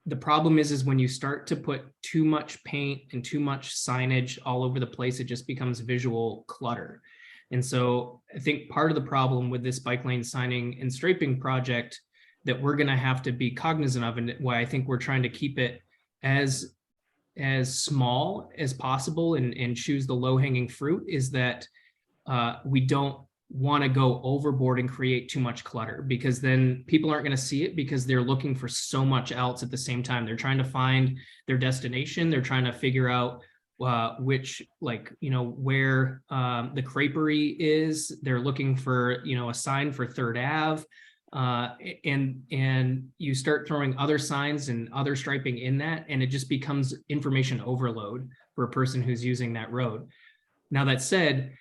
The problem is when you start to put too much paint and too much signage all over the place, it just becomes visual clutter. And so I think part of the problem with this bike lane signing and striping project that we're going to have to be cognizant of, and why I think we're trying to keep it as small as possible and choose the low-hanging fruit, is that we don't want to go overboard and create too much clutter, because then people aren't going to see it, because they're looking for so much else at the same time. They're trying to find their destination. They're trying to figure out which, like, where the creperie is. They're looking for, a sign for 3rd Ave. And you start throwing other signs and other striping in that, and it just becomes information overload for a person who's using that road. Now, that said,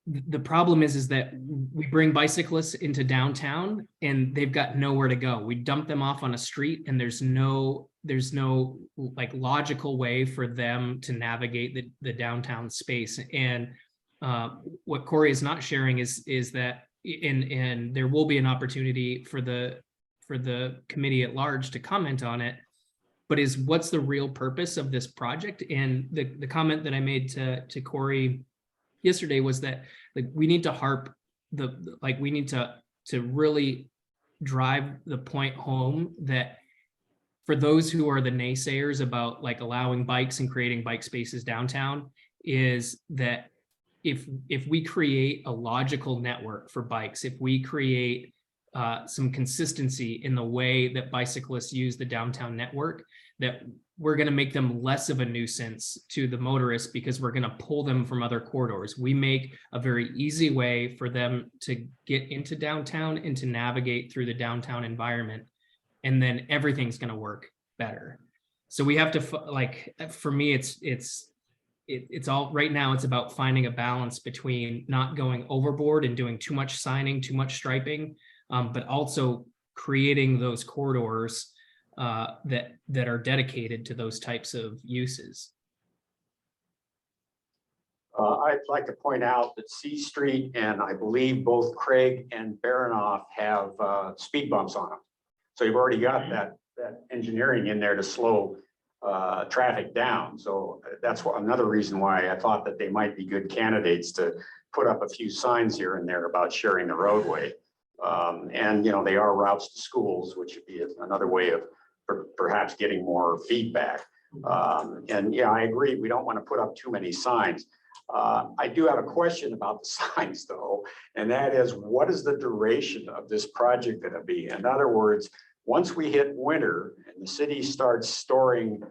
the problem is that we bring bicyclists into downtown and they've got nowhere to go. We dump them off on a street, and there's no like logical way for them to navigate the downtown space. And what Corey is not sharing is that and there will be an opportunity for the committee at large to comment on it, but is what's the real purpose of this project? And the comment that I made to Corey yesterday was that, like, we need to we need to really drive the point home that for those who are the naysayers about, like, allowing bikes and creating bike spaces downtown, is that if we create a logical network for bikes, if we create some consistency in the way that bicyclists use the downtown network, that we're going to make them less of a nuisance to the motorists, because we're going to pull them from other corridors. We make a very easy way for them to get into downtown and to navigate through the downtown environment, and then everything's going to work better. So we have to, like, for me, it's all right now, it's about finding a balance between not going overboard and doing too much signing, too much striping, but also creating those corridors that are dedicated to those types of uses. I'd like to point out that C Street and I believe both Craig and Baranoff have speed bumps on them. So you've already got that engineering in there to slow traffic down. So that's another reason why I thought that they might be good candidates to put up a few signs here and there about sharing the roadway. And they are routes to schools, which would be another way of perhaps getting more feedback. And yeah, I agree. We don't want to put up too many signs. I do have a question about the signs though, and that is, what is the duration of this project going to be? In other words, once we hit winter and the city starts storing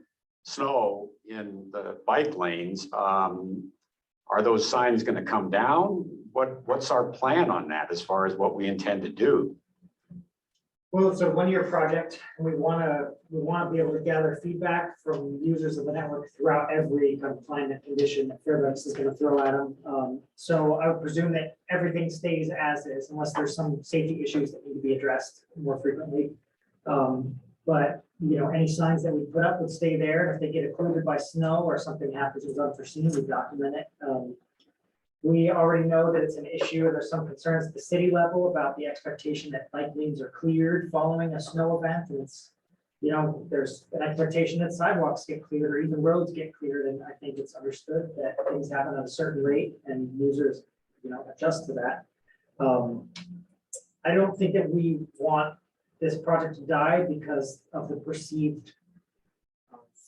snow in the bike lanes, are those signs going to come down? What's our plan on that as far as what we intend to do? Well, it's a 1-year project, and we want to be able to gather feedback from users of the network throughout every kind of climate condition that Fairbanks is going to throw at them. So I would presume that everything stays as is, unless there's some safety issues that need to be addressed more frequently. But any signs that we put up would stay there. If they get occluded by snow or something happens that's unforeseen, we document it. We already know that it's an issue, and there's some concerns at the city level about the expectation that bike lanes are cleared following a snow event. And it's, there's an expectation that sidewalks get cleared or even roads get cleared. And I think it's understood that things happen at a certain rate and users, adjust to that. I don't think that we want this project to die because of the perceived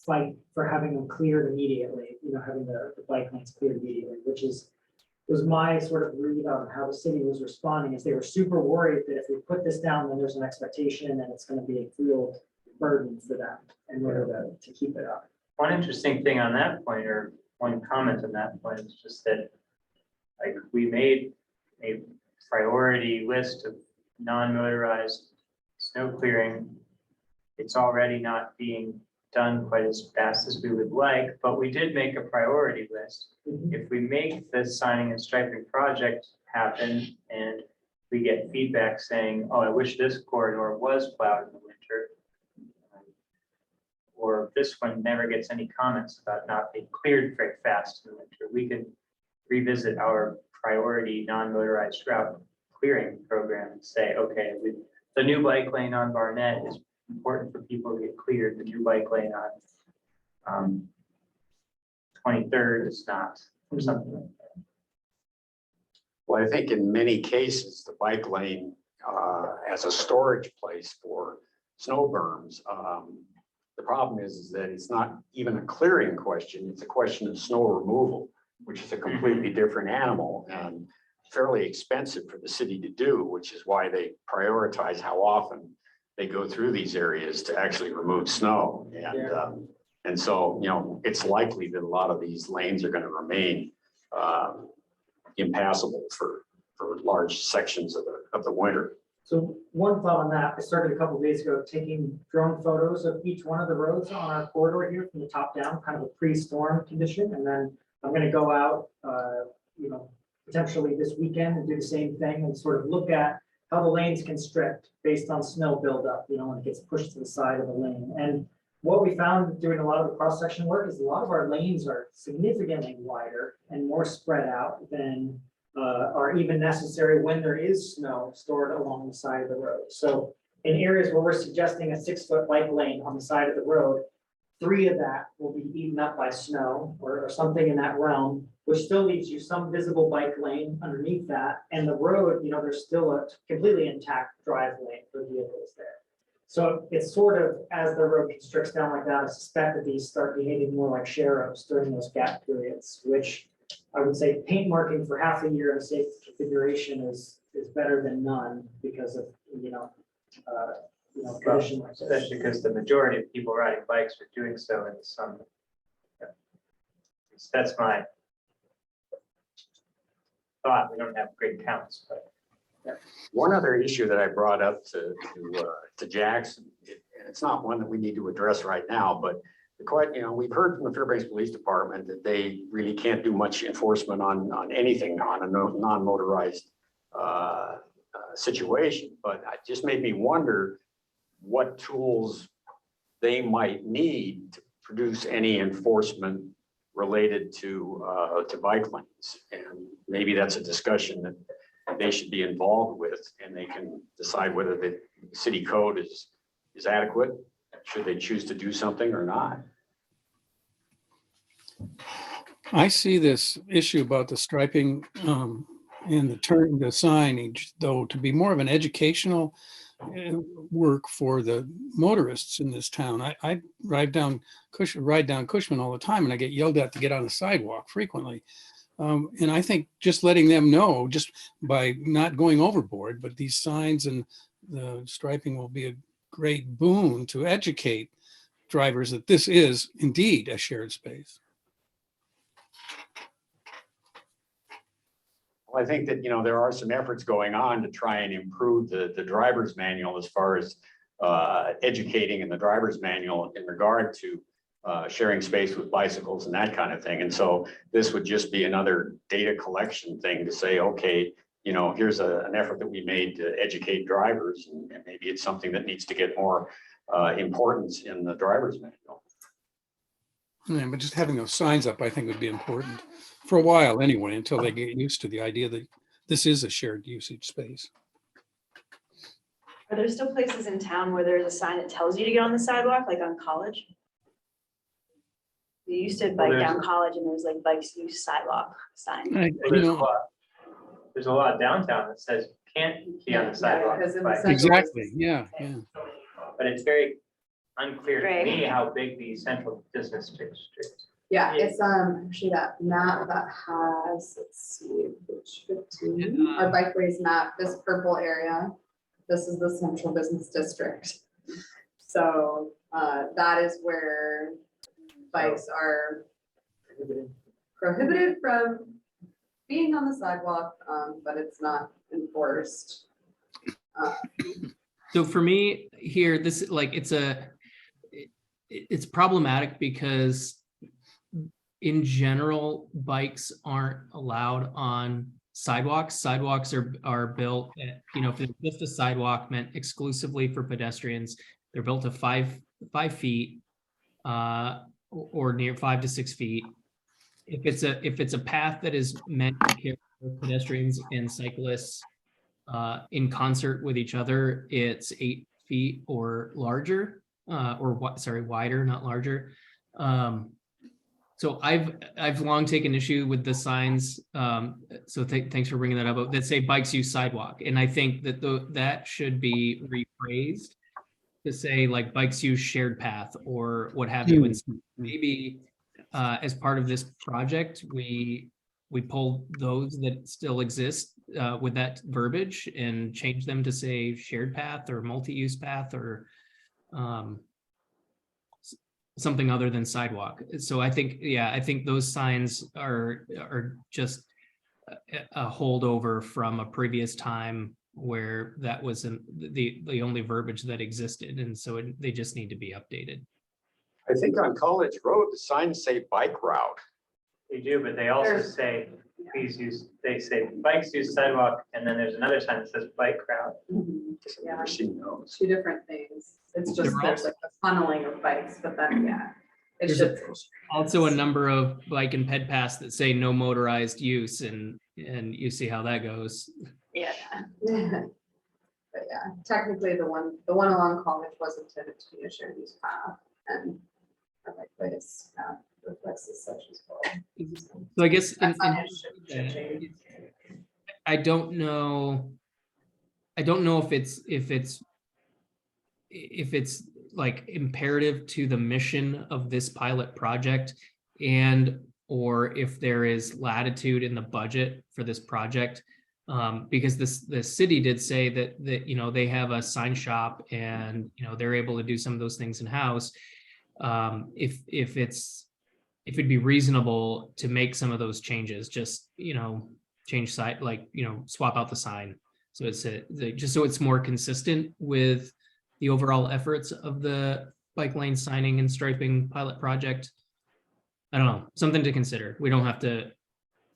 fight for having them cleared immediately, having the bike lanes cleared immediately, which was my sort of read on how the city was responding, is they were super worried that if we put this down, then there's an expectation and it's going to be a real burden for them in order to keep it up. One interesting thing on that point, or one comment on that point, is just that, like, we made a priority list of non-motorized snow clearing. It's already not being done quite as fast as we would like, but we did make a priority list. If we make the signing and striping project happen and we get feedback saying, oh, I wish this corridor was plowed in the winter, or this one never gets any comments about not being cleared very fast in the winter, we can revisit our priority non-motorized route clearing program and say, okay, the new bike lane on Barnett is important for people to get cleared. The new bike lane on 23rd is not, or something like that. Well, I think in many cases, the bike lane as a storage place for snow berms. The problem is that it's not even a clearing question, it's a question of snow removal, which is a completely different animal and fairly expensive for the city to do, which is why they prioritize how often they go through these areas to actually remove snow. And so, you know, it's likely that a lot of these lanes are going to remain impassable for large sections of the winter. So one thought on that, I started a couple of days ago taking drone photos of each one of the roads on our corridor here from the top down, kind of a pre-storm condition. And then I'm gonna go out, you know, potentially this weekend and do the same thing and sort of look at how the lanes constrict based on snow buildup, you know, when it gets pushed to the side of the lane. And what we found doing a lot of the cross-section work is a lot of our lanes are significantly wider and more spread out than are even necessary when there is snow stored along the side of the road. So in areas where we're suggesting a 6-foot bike lane on the side of the road, 3 of that will be eaten up by snow or something in that realm, which still leaves you some visible bike lane underneath that. And the road, you know, there's still a completely intact drive lane for vehicles there. So it's sort of, as the road constricts down like that, I suspect that these start behaving more like sharrows during those gap periods, which I would say paint marking for half a year in a safe configuration is better than none because of, you know, condition like this. Especially because the majority of people riding bikes are doing so in the summer. Yeah. That's my thought. We don't have great counts, but. One other issue that I brought up to Jackson, and it's not one that we need to address right now, but we've heard from the Fairbanks Police Department that they really can't do much enforcement on anything on a non-motorized situation. But it just made me wonder what tools they might need to produce any enforcement related to bike lanes. And maybe that's a discussion that they should be involved with, and they can decide whether the city code is adequate, should they choose to do something or not. I see this issue about the striping and the signage, though, to be more of an educational work for the motorists in this town. I ride down Cushman all the time, and I get yelled at to get on the sidewalk frequently. And I think just letting them know, just by not going overboard, but these signs and the striping will be a great boon to educate drivers that this is indeed a shared space. Well, I think that, there are some efforts going on to try and improve the driver's manual as far as educating in the driver's manual in regard to sharing space with bicycles and that kind of thing. And so this would just be another data collection thing to say, okay, here's an effort that we made to educate drivers, and maybe it's something that needs to get more importance in the driver's manual. Yeah, but just having those signs up, I think, would be important for a while anyway, until they get used to the idea that this is a shared usage space. Are there still places in town where there's a sign that tells you to get on the sidewalk, like on College? You used to bike down College and there's like bikes use sidewalk sign. There's a lot downtown that says you can't be on the sidewalk. Exactly, yeah. But it's very unclear to Right. me how big the central business district is. Yeah, it's actually that map that has, let's see, page 15, our bikeways map, this purple area. This is the central business district. So that is where bikes are prohibited from being on the sidewalk, but it's not enforced. So for me here, this it's problematic because in general, bikes aren't allowed on sidewalks. Sidewalks are built at, if it's just a sidewalk meant exclusively for pedestrians, they're built to 5 feet or near 5 to 6 feet. If it's a path that is meant to carry pedestrians and cyclists in concert with each other, it's 8 feet or larger, wider, not larger. So I've long taken issue with the signs. So thanks for bringing that up. That say bikes use sidewalk, and I think that that should be rephrased to say like bikes use shared path or what have you. And so maybe as part of this project, we pull those that still exist with that verbiage and change them to say shared path or multi-use path or something other than sidewalk. So I think, yeah, I think those signs are just a holdover from a previous time where that wasn't the only verbiage that existed. And so they just need to be updated. I think on College Road, the signs say bike route. They do, but they also There's- say, please use, they say bikes use sidewalk, and then there's another sign that says bike route. I've never seen those. Two different things. It's just They're there's like the funneling of bikes, but then, yeah. It There's should. Also a number of bike and ped paths that say no motorized use, and you see how that goes. Yeah. But yeah, technically the one along College was intended to be a shared use path and our bikeways path reflects this section as well. So I guess That signage should change. I don't know if it's like imperative to the mission of this pilot project and or if there is latitude in the budget for this project. Because the city did say that you know they have a sign shop and you know they're able to do some of those things in house. If it'd be reasonable to make some of those changes, just you know change site, like you know swap out the sign so it's just so it's more consistent with the overall efforts of the bike lane signing and striping pilot project. I don't know, something to consider. We don't have to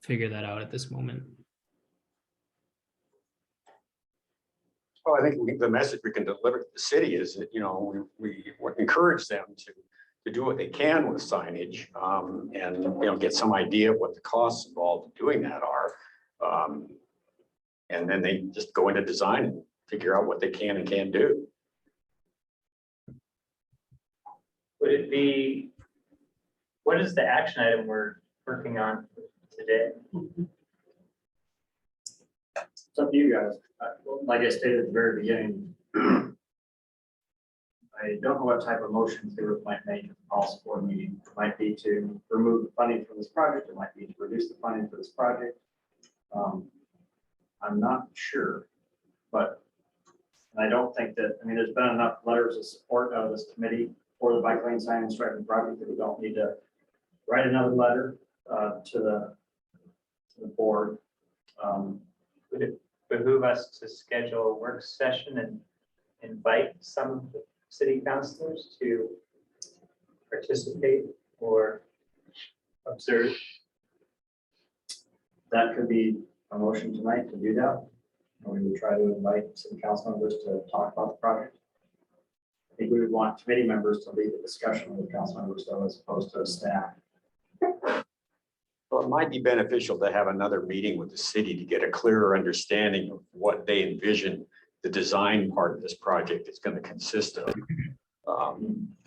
figure that out at this moment. Well, I think the message we can deliver to the city is that, you know, we encourage them to do what they can with signage and, you know, get some idea of what the costs involved in doing that are. And then they just go into design and figure out what they can and can't do. Would it be, what is the action item we're working on today? It's up to you guys. Like I stated at the very beginning, I don't know what type of motions they might make at the policy board meeting. It might be to remove the funding from this project. It might be to reduce the funding for this project. I'm not sure, but I don't think that, I mean, there's been enough letters of support out of this committee for the bike lane sign and striping project that we don't need to write another letter to the board. Would it behoove us to schedule a work session and invite some of the city councilors to participate or observe? That could be a motion tonight to do that. And we would try to invite city council members to talk about the project. I think we would want committee members to lead the discussion with council members though, as opposed to staff. Well, it might be beneficial to have another meeting with the city to get a clearer understanding of what they envision the design part of this project is going to consist of.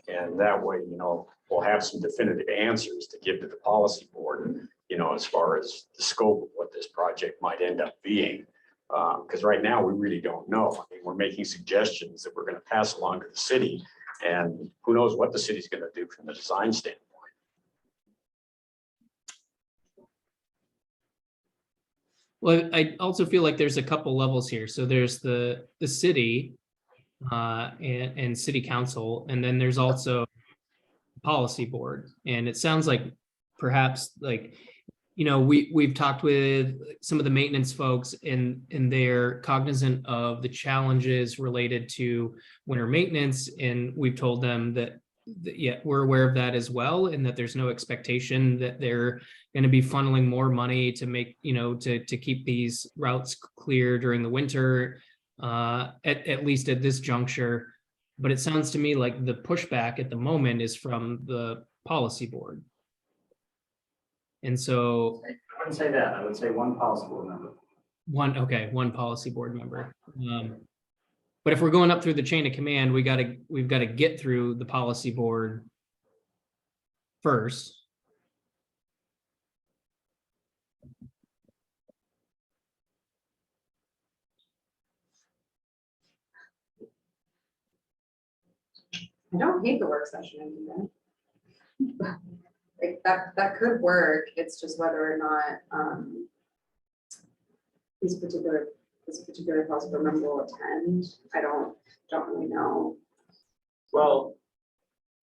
And that way, you know, we'll have some definitive answers to give to the policy board, you know, as far as the scope of what this project might end up being. Because right now we really don't know. I mean, we're making suggestions that we're going to pass along to the city, and who knows what the city's going to do from the design standpoint. Well, I also feel like there's a couple levels here. So there's the city and city council, and then there's also policy board. And it sounds like perhaps like, you know, we've talked with some of the maintenance folks and they're cognizant of the challenges related to winter maintenance. And we've told them that yeah, we're aware of that as well, and that there's no expectation that they're going to be funneling more money to make, you know, to keep these routes clear during the winter, at least at this juncture. But it sounds to me like the pushback at the moment is from the policy board. And so I wouldn't say that. I would say one policy board member. one policy board member. But if we're going up through the chain of command, we've got to get through the policy board first. I don't hate the work session idea. Like that could work. It's just whether or not this particular possible member will attend. I don't really know. Well,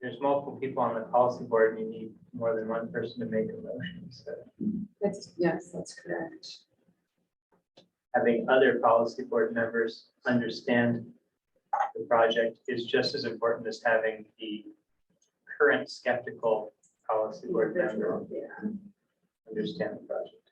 there's multiple people on the policy board, and you need more than one person to make a motion, so Yes, that's correct. having other policy board members understand the project is just as important as having the current skeptical policy board member Yeah. understand the project.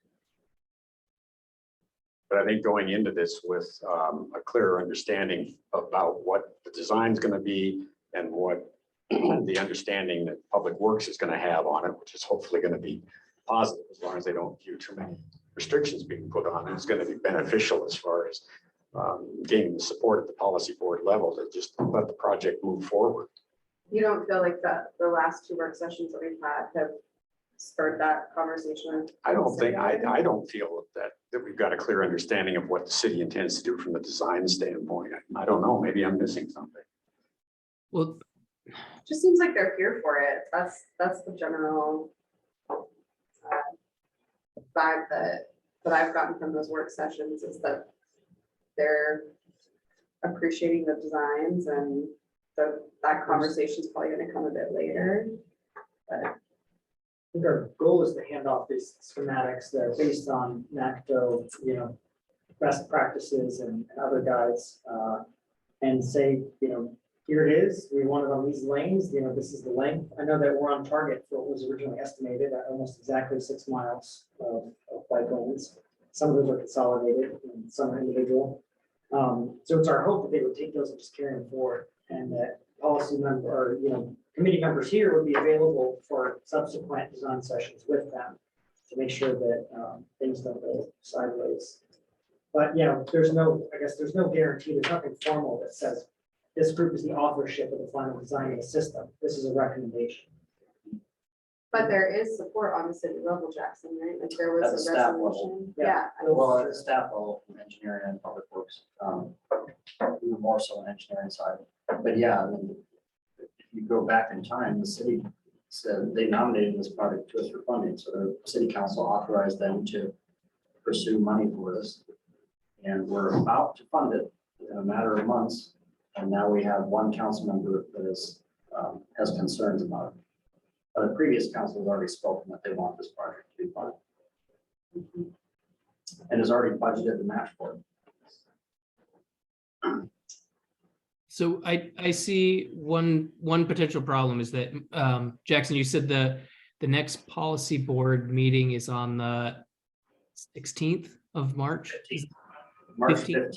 But I think going into this with a clearer understanding about what the design's going to be and what the understanding that Public Works is going to have on it, which is hopefully going to be positive as long as they don't view too many restrictions being put on it, it's going to be beneficial as far as gaining the support at the policy board level to just let the project move forward. You don't feel like that the last two work sessions that we've had have spurred that conversation? I don't feel that we've got a clear understanding of what the city intends to do from the design standpoint. I don't know, maybe I'm missing something. Well, Just seems like they're here for it. That's the general vibe that I've gotten from those work sessions, is that they're appreciating the designs, and that conversation is probably going to come a bit later. But I think our goal is to hand off these schematics that are based on NACTO, best practices and other guides, and say, here it is, we want it on these lanes, this is the length. I know that we're on target for what was originally estimated at almost exactly 6 miles of bike lanes. Some of those are consolidated and some are individual. So it's our hope that they would take those and just carry them forward, and that policy member or, committee members here would be available for subsequent design sessions with them to make sure that things don't go sideways. But there's no guarantee, there's nothing formal that says this group is the authorship of the final design of the system. This is a recommendation. But there is support on the city level, Jackson, right? Like there At the was a staff level. resolution. Yeah. Well, at the staff level, from engineering and public works, even more so on engineering side. But yeah, I mean, if you go back in time, the city said they nominated this project to us for funding, so the city council authorized them to pursue money for this. And we're about to fund it in a matter of months. And now we have one council member that is, has concerns about it. But the previous council has already spoken that they want this project to be funded. And has already budgeted the match for it. so I see one potential problem is that, Jackson, you said the next policy board meeting is on the 16th of March. March 15th.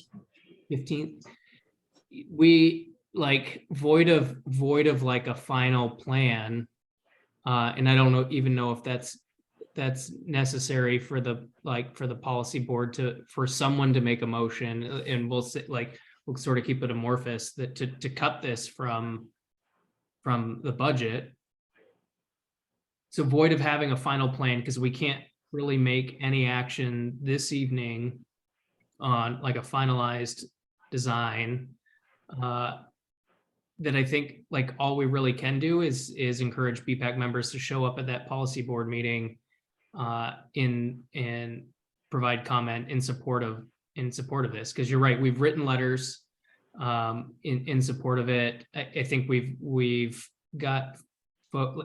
15th. 15th. We void of like a final plan. And I don't even know if that's necessary for the policy board for someone to make a motion, and we'll sort of keep it amorphous that to cut this from the budget. So void of having a final plan, because we can't really make any action this evening on like a finalized design. That I think all we really can do is encourage BPAC members to show up at that policy board meeting and provide comment in support of this. Because you're right, we've written letters in support of it. I think we've got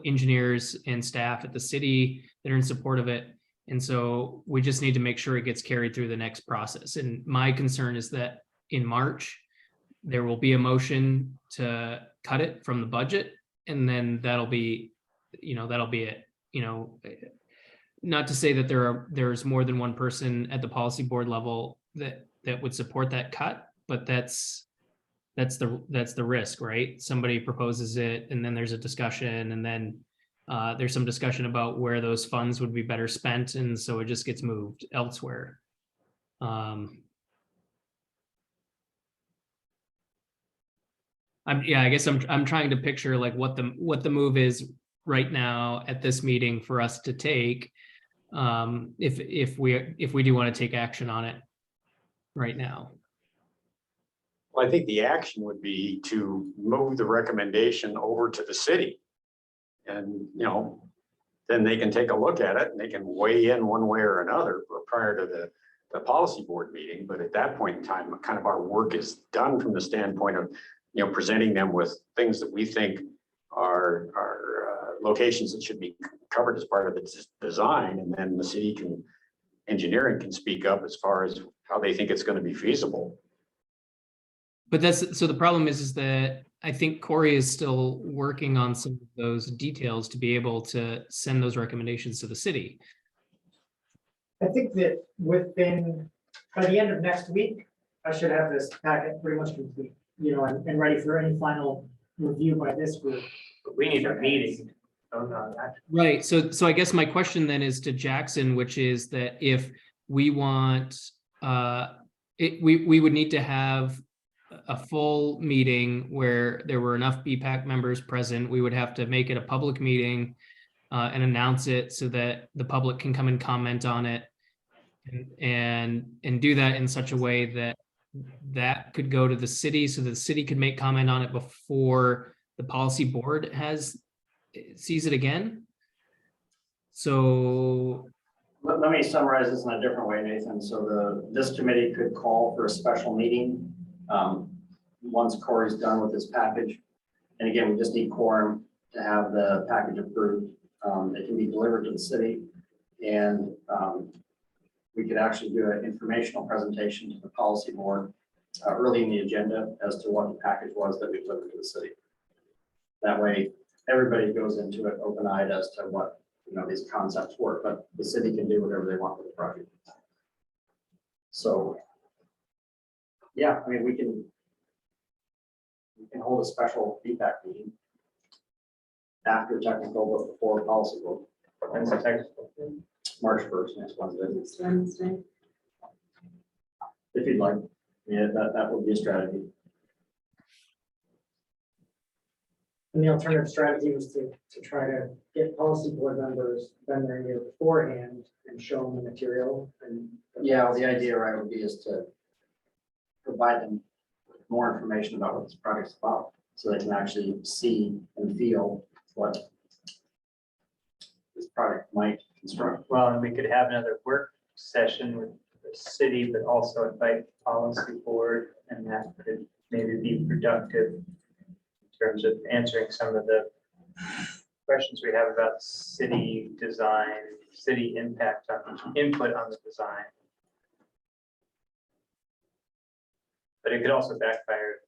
engineers and staff at the city that are in support of it. And so we just need to make sure it gets carried through the next process. And my concern is that in March, there will be a motion to cut it from the budget, and then that'll be it. Not to say that there's more than one person at the policy board level that would support that cut, but that's the risk, right? Somebody proposes it, and then there's a discussion, and then there's some discussion about where those funds would be better spent, and so it just gets moved elsewhere. I guess I'm trying to picture what the move is right now at this meeting for us to take, if we do want to take action on it right now. Well, I think the action would be to move the recommendation over to the city. And, then they can take a look at it and they can weigh in one way or another prior to the policy board meeting. But at that point in time, kind of our work is done from the standpoint of, presenting them with things that we think are locations that should be covered as part of the design. And then the city engineering can speak up as far as how they think it's going to be feasible. But so the problem is that I think Corey is still working on some of those details to be able to send those recommendations to the city. I think that by the end of next week, I should have this packet pretty much complete, and ready for any final review by this group. But we need a meeting. Oh, no, that. Right. So I guess my question then is to Jackson, which is that if we want, we would need to have a full meeting where there were enough BPAC members present. We would have to make it a public meeting and announce it so that the public can come and comment on it, and do that in such a way that could go to the city so that the city could make comment on it before the policy board sees it again. So Let me summarize this in a different way, Nathan. So this committee could call for a special meeting once Corey's done with his package. And again, we just need quorum to have the package approved. It can be delivered to the city, and we could actually do an informational presentation to the policy board early in the agenda as to what the package was that we delivered to the city. That way, everybody goes into it open-eyed as to what these concepts were, but the city can do whatever they want with the project. So, yeah, I mean, we can hold a special feedback meeting after technical, but before policy board. When's the technical? March 1st, next Wednesday, Next Wednesday. if you'd like. Yeah, that would be a strategy. And the alternative strategy was to try to get policy board members bend their ear beforehand and show them the material. And Yeah, well, the idea, right, would be is to provide them with more information about what this project's about, so they can actually see and feel what this project might construct. Well, and we could have another work session with the city, but also invite the policy board, and that could maybe be productive in terms of answering some of the questions we have about city design, city impact on input on the design. But it could also backfire.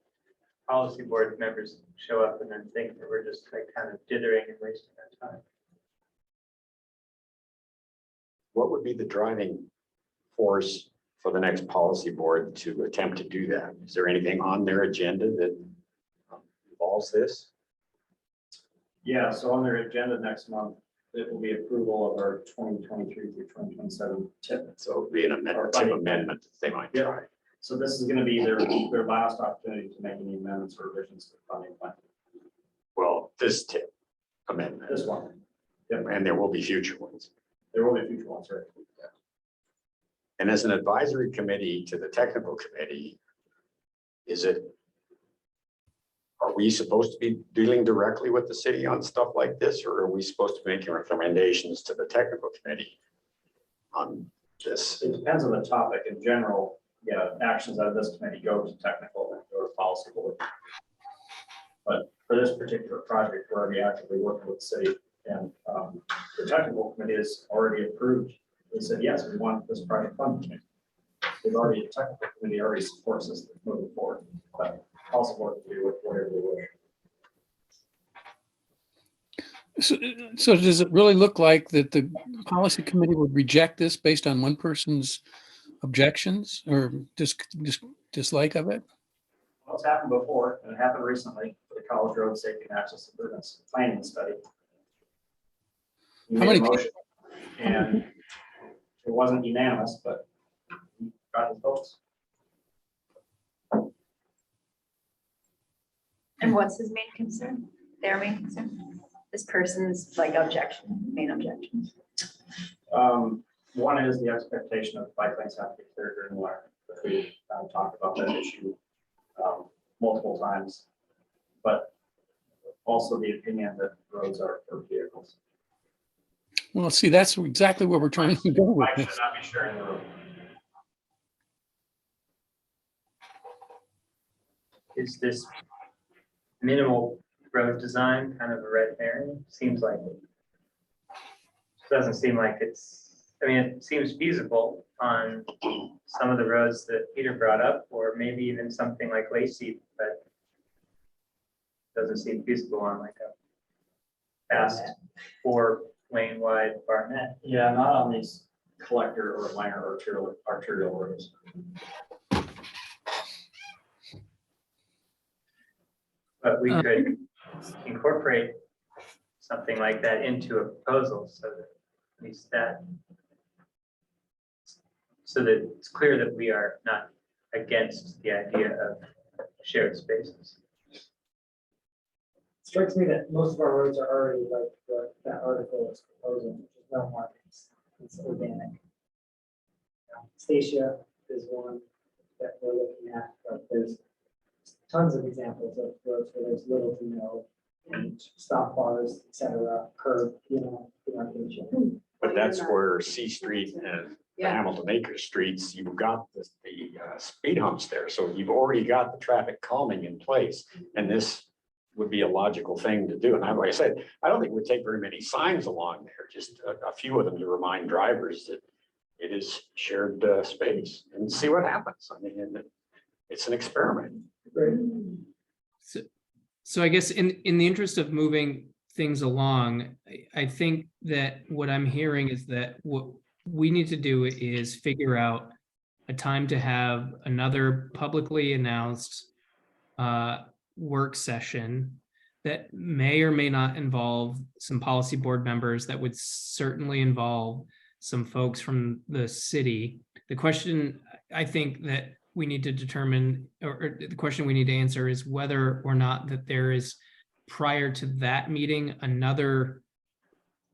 Policy board members show up and then think that we're just like kind of dithering and wasting our time. What would be the driving force for the next policy board to attempt to do that? Is there anything on their agenda that involves this? Yeah, so on their agenda next month, it will be approval of our 2023 through 2027 tip. So it would be an amendment, tip amendment that they might try. So this is going to be their last opportunity to make any amendments or revisions to the funding plan. Well, this tip amendment. This one, And there will be future ones. there will be future ones, right? And as an advisory committee to the technical committee, are we supposed to be dealing directly with the city on stuff like this, or are we supposed to be making recommendations to the technical committee on this? It depends on the topic. In general, yeah, actions out of this committee go to technical and go to policy board. But for this particular project, we're already actively working with the city, and the technical committee has already approved. They said, yes, we want this project funded. The technical committee already supports us moving forward, but policy board can do whatever they wish. So does it really look like that the policy committee would reject this based on one person's objections or dislike of it? Well, it's happened before, and it happened recently for the College Road Safety and Access Improvements Planning Study. You How made a many motion, and it wasn't unanimous, but you got the votes. And what's his main concern? Their main concern? This person's main objections. One is the expectation of bike lanes have to be cleared during the winter, but we talked about that issue multiple times, but also the opinion that roads are for vehicles. Well, see, that's exactly where we're trying to go with Bikes this. should not be sharing the road. Is this minimal road design kind of a red herring? Seems like it. Doesn't seem like it's, I mean, it seems feasible on some of the roads that Peter brought up, or maybe even something like Lacey, but doesn't seem feasible on like a fast 4-lane wide Barnett. Yeah, not on these collector or minor arterial roads. But we could incorporate something like that into a proposal so that at least that, so that it's clear that we are not against the idea of shared spaces. Strikes me that most of our roads are already like that article is proposing, which is no markings, it's organic. Stacia is one that we're looking at, but there's tons of examples of roads where there's little to no and stop bars, et cetera, curb, demarcation. But that's where C Street and the Yeah. Hamilton Acres Streets, you've got the speed humps there. So you've already got the traffic calming in place. And this would be a logical thing to do. And like I said, I don't think it would take very many signs along there, just a few of them to remind drivers that it is shared space and see what happens. I mean, it's an experiment. So I guess in the interest of moving things along, I think that what I'm hearing is that what we need to do is figure out a time to have another publicly announced work session that may or may not involve some policy board members, that would certainly involve some folks from the city. The question I think that we need to determine, or the question we need to answer, is whether or not that there is, prior to that meeting, another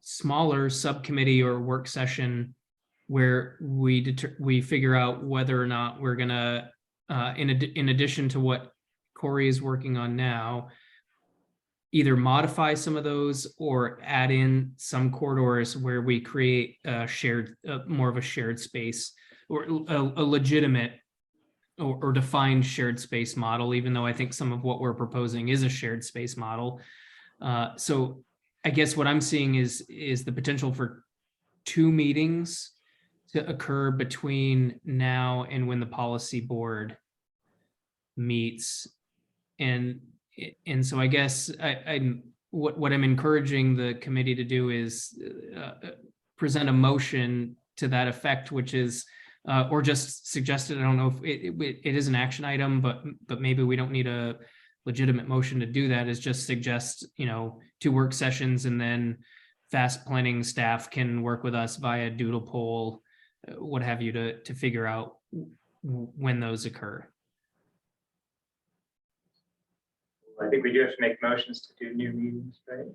smaller subcommittee or work session where we figure out whether or not we're gonna, in addition to what Corey is working on now, either modify some of those or add in some corridors where we create a shared, more of a shared space, or a legitimate or defined shared space model, even though I think some of what we're proposing is a shared space model. So I guess what I'm seeing is the potential for 2 meetings to occur between now and when the policy board meets. And so I guess what I'm encouraging the committee to do is present a motion to that effect, which is, or just suggested, I don't know if it is an action item, but maybe we don't need a legitimate motion to do that, is just suggest, 2 work sessions, and then fast planning staff can work with us via doodle poll, what have you, to figure out when those occur. I think we do have to make motions to do new meetings, right?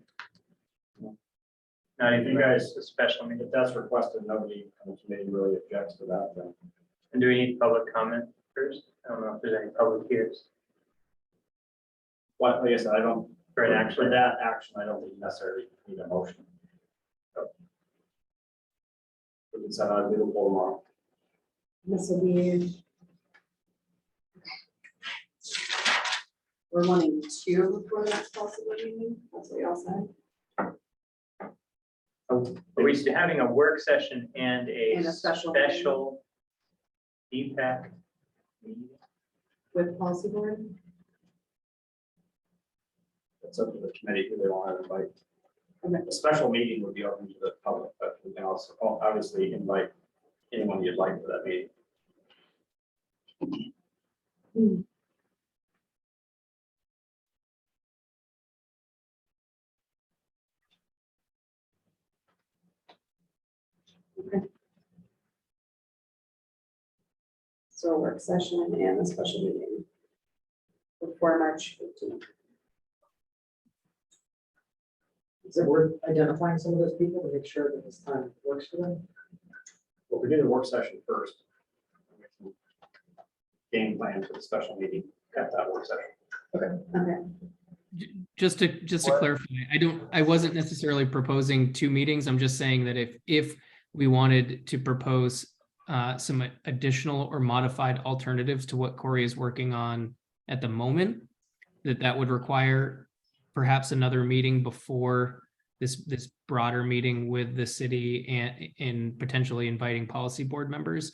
Not even You guys- a special meeting. If that's requested, nobody on the committee really objects to that, then. And do we need public comment first? I don't know if there's any public hears Like I said, I don't, for an action. for that action, I don't think you necessarily need a motion. So, we can send out a little poll tomorrow. This will be. We're wanting 2 before the next possible meeting, that's what y'all said. Are we having a work session and a And a special special feedback meeting? With policy board. It's up to the committee who they want to invite. Okay. A special meeting would be open to the public, but we can also obviously invite anyone you'd like for that meeting. So a work session and a special meeting. Before March 15th. Is it worth identifying some of those people to make sure that this time works for them? Well, we do the work session first. Game plan for the special meeting. at that work session. Okay, Just to clarify, I wasn't necessarily proposing 2 meetings. I'm just saying that if we wanted to propose some additional or modified alternatives to what Corey is working on at the moment, that would require perhaps another meeting before this broader meeting with the city and potentially inviting policy board members.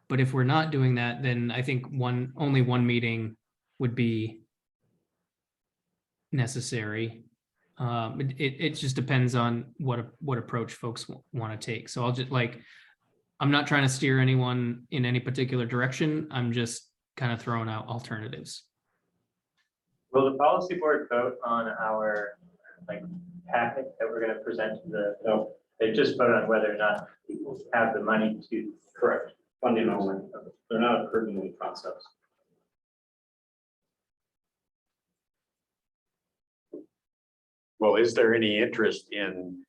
But if we're not doing that, then I think only one meeting would be necessary. It just depends on what approach folks want to take. So I'll just I'm not trying to steer anyone in any particular direction. I'm just kind of throwing out alternatives. Will the policy board vote on our packet that we're going to present to the? No, they just vote on whether or not people have the money to. Correct. Funding only. They're not approving any concepts. Well, is there any interest in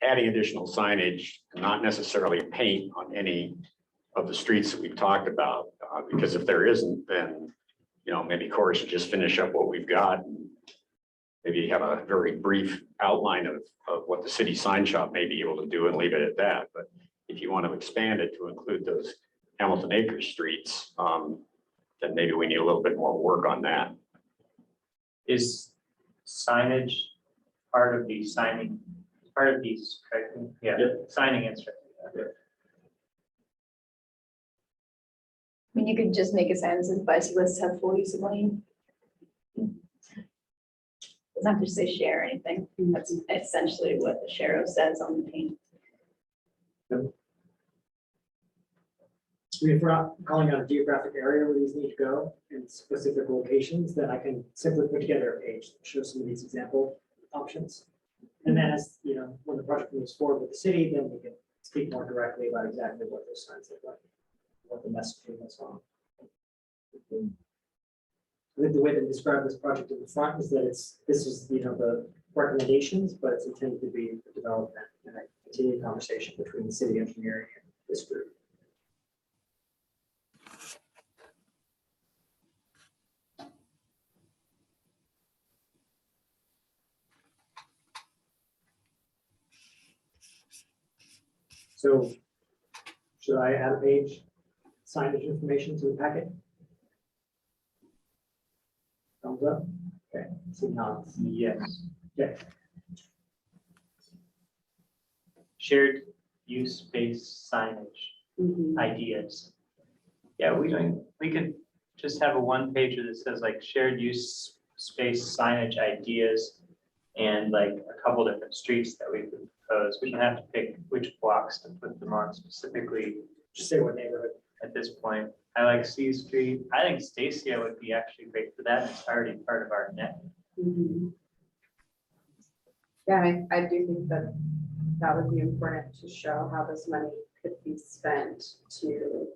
adding additional signage, not necessarily paint on any of the streets that we've talked about? Because if there isn't, then, maybe Corey should just finish up what we've got. And maybe have a very brief outline of what the city sign shop may be able to do and leave it at that. But if you want to expand it to include those Hamilton Acres streets, then maybe we need a little bit more work on that. Is signage part of the signing, part of these, yeah, signing instrument? I mean, you could just make a sign that says bicyclists have full use of lane. It's not to say share anything. That's essentially what the sheriff says on the paint. I mean, if we're not calling out a geographic area where these need to go in specific locations, then I can simply put together a page that shows some of these example options. And then as, when the project moves forward with the city, then we can speak more directly about exactly what those signs look like, what the messaging is on. I think the way to describe this project in the front is that this is, the recommendations, but it's intended to be the development and a continued conversation between the city engineering and this group. So should I add a page, signage information to the packet? Thumbs up? Okay, so now, Yes. okay, Shared use space signage Mhm. ideas. Yeah, we could just have a one pager that says shared use space signage ideas and a couple different streets that we could propose. We don't have to pick which blocks to put them on specifically just say what neighborhood. at this point. I like C Street. I think Stacia would be actually great for that. It's already part of our net. Mhm. Yeah, I do think that would be important to show how this money could be spent to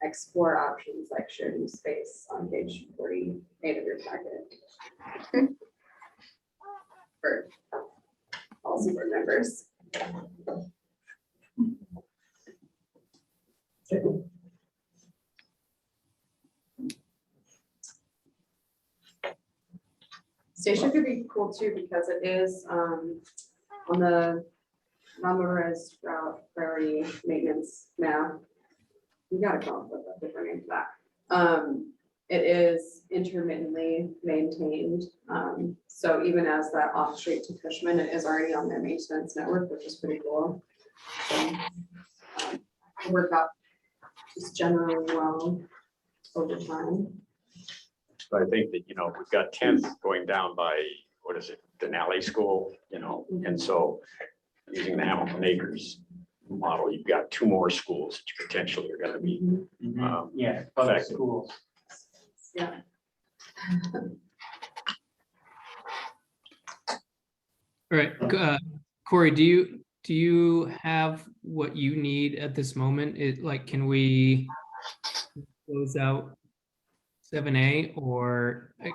explore options like shared use space on page 48 of your packet. For policy board members. Station could be cool too, because it is on the non-motorized route priority maintenance map. You gotta come up with a different name for that. It is intermittently maintained. So even as that off street to Cushman, it is already on their maintenance network, which is pretty cool. So, work out just generally well over time. But I think that, we've got 10th going down by, what is it, Denali School, and so using the Hamilton Acres model, you've got 2 more schools that you potentially are going to be. Yeah, public Effective. schools. Yeah. All right, Corey, do you have what you need at this moment? Can we close out 7A or yeah,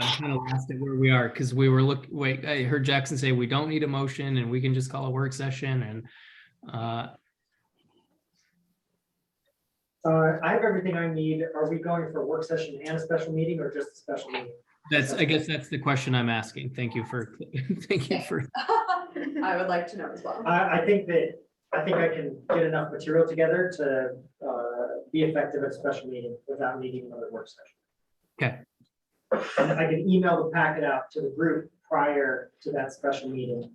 I'm kind of lost at where we are because we were I heard Jackson say we don't need a motion and we can just call a work session and I have everything I need. Are we going for a work session and a special meeting or just a special meeting? I guess that's the question I'm asking. Thank you for, thank you for, I would like to know as well. I think I can get enough material together to be effective at a special meeting without needing another work session. okay. And I can email the packet out to the group prior to that special meeting.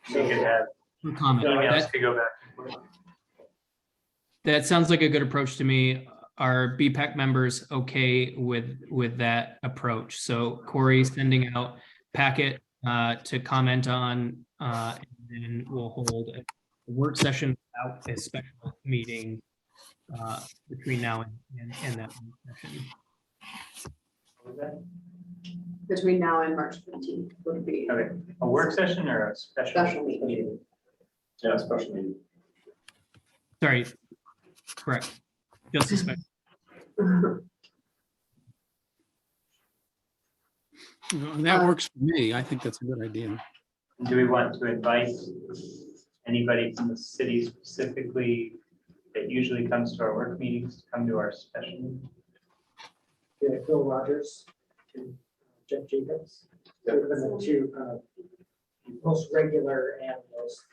So you could have No comment. emails to go back. That sounds like a good approach to me. Are BPAC members okay with that approach? So Corey sending out packet to comment on, and then we'll hold a work session without a special meeting between now and that work session. Between now and March 15th would be Okay, a work session or a special? special meeting. Yeah, special meeting. Sorry, correct. Just a special. That works for me. I think that's a good idea. Do we want to invite anybody from the city specifically that usually comes to our work meetings to come to our special meeting? Yeah, Phil Rogers, Jeff Jacobs. They've been the two most regular and most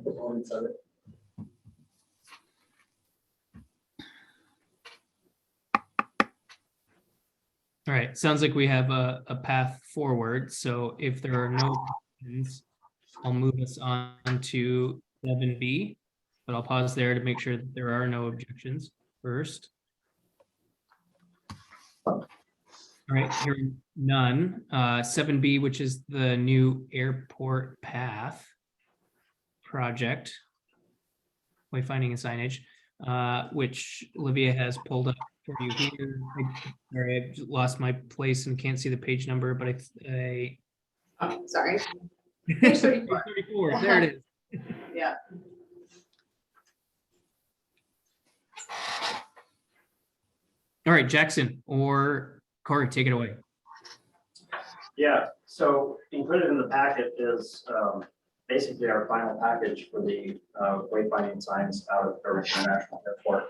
proponents of it. All right, sounds like we have a path forward. So if there are no questions, I'll move us on to 7B, but I'll pause there to make sure that there are no objections first. All right, hearing none. 7B, which is the new airport path project, wayfinding and signage, which Olivia has pulled up for you here. Sorry, I've lost my place and can't see the page number, but I Oh, sorry. Page 34. 34, there it is. Yeah. All right, Jackson or Corey, take it away. Yeah, so included in the packet is basically our final package for the wayfinding signs out of Pedestrian International Airport.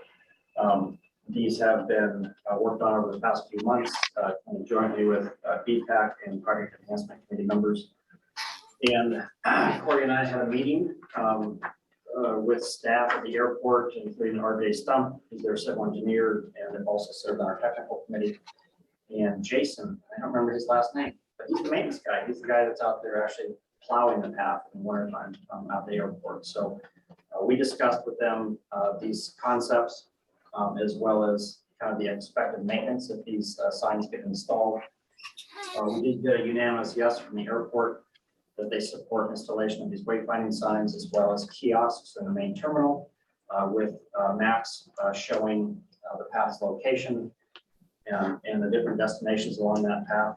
These have been worked on over the past few months jointly with BPAC and Project Enhancement Committee members. And Corey and I had a meeting with staff at the airport, including RJ Stump, who's their civil engineer, and they've also served on our technical committee. And Jason, I don't remember his last name, but he's the maintenance guy. He's the guy that's out there actually plowing the path in wintertime out the airport. So we discussed with them these concepts as well as kind of the expected maintenance if these signs get installed. We did get a unanimous yes from the airport that they support installation of these wayfinding signs as well as kiosks in the main terminal with maps showing the path's location and the different destinations along that path.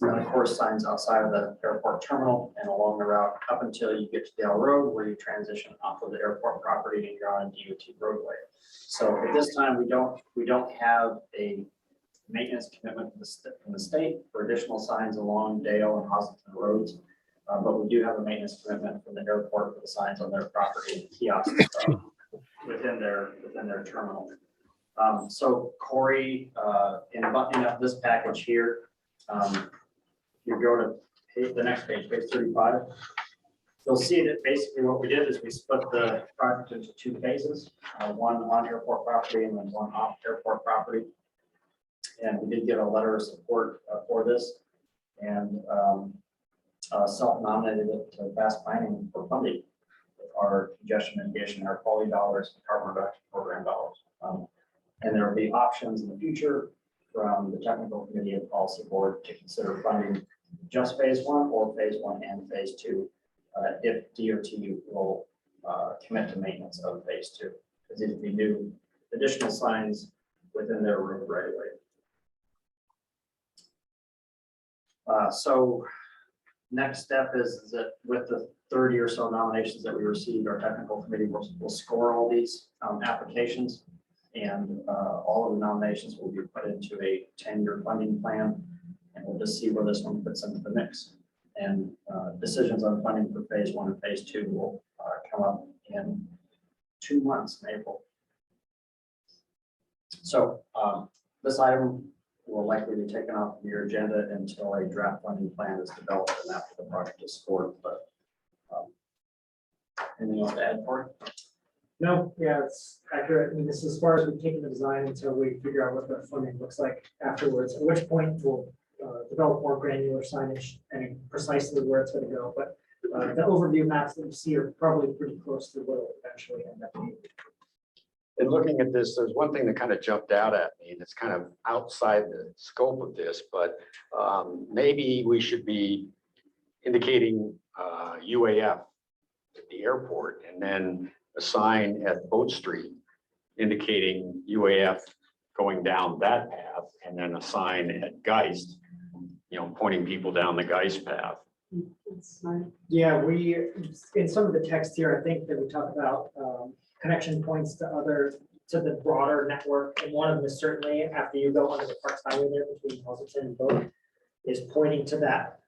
And of course, signs outside of the airport terminal and along the route up until you get to Dale Road, where you transition off of the airport property and you're on a DOT roadway. So at this time, we don't have a maintenance commitment from the state for additional signs along Dale and Hosselton roads, but we do have a maintenance commitment from the airport for the signs on their property and kiosks within their terminal. So Corey, in buttoning up this package here, you go to the next page, page 35. You'll see that basically what we did is we split the project into two phases, one on airport property and then one off airport property. And we did get a letter of support for this and self-nominated it to Fast Planning for funding with our congestion mitigation, our quality dollars, carbon reduction program dollars. And there will be options in the future from the technical committee and policy board to consider funding just phase one or phase one and phase two if DOT will commit to maintenance of phase two, because these will be new additional signs within their road right away. So next step is that with the 30 or so nominations that we received, our technical committee will score all these applications. And all of the nominations will be put into a 10-year funding plan, and we'll just see where this one fits into the mix. And decisions on funding for phase one and phase two will come up in 2 months in April. So this item will likely be taken off your agenda until a draft funding plan is developed and after the project is scored, but anything else to add for it? No, yeah, it's accurate. I mean, this is as far as we've taken the design until we figure out what the funding looks like afterwards, at which point we'll develop more granular signage and precisely where it's going to go. But the overview maps that you see are probably pretty close to what it'll eventually end up being. In looking at this, there's one thing that kind of jumped out at me, and it's kind of outside the scope of this, but maybe we should be indicating UAF at the airport and then a sign at Boat Street indicating UAF going down that path, and then a sign at Geist, pointing people down the Geist path. That's smart. Yeah, we, in some of the text here, I think that we talk about connection points to the broader network. And one of them is certainly after you go onto the Parks Highway there between Pleasanton and Boat, is pointing to that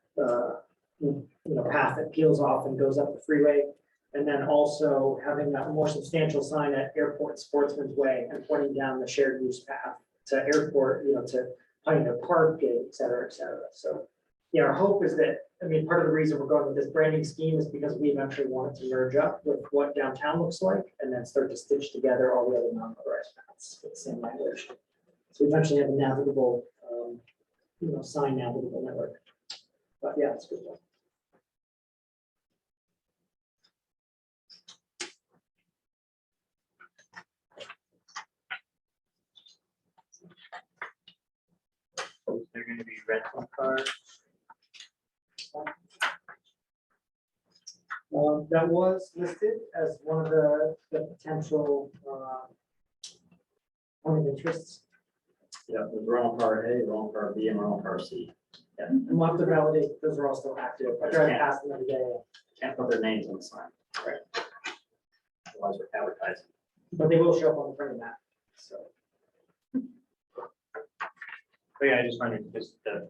path that peels off and goes up the freeway. And then also having that more substantial sign at Airport Sportsman's Way and pointing down the shared use path to airport, to Pioneer Park, et cetera, et cetera. So, our hope is that, part of the reason we're going with this branding scheme is because we eventually want it to merge up with what downtown looks like and then start to stitch together all the other non-motorized paths with the same language. So we eventually have a navigable, sign navigable network. But yeah, it's good. Is there going to be rental cars? That was listed as one of the potential point of interests. Yeah, the rental car A, rental car B, and rental car C. Yeah, And we'll have to validate those are all still active. I try to pass them every day, can't put their names on the sign. Right. Otherwise, we're advertising. but they will show up on the printed map. So But yeah, I just wondered, just the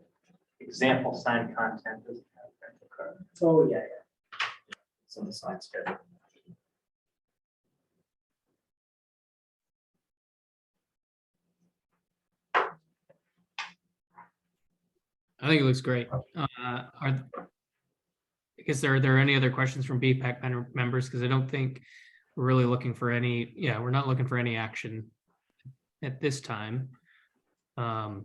example sign content doesn't have rental car. oh yeah. It's on the sign schedule. I think it looks great. I guess are there any other questions from BPAC members? Because I don't think we're really looking for any, we're not looking for any action at this time. No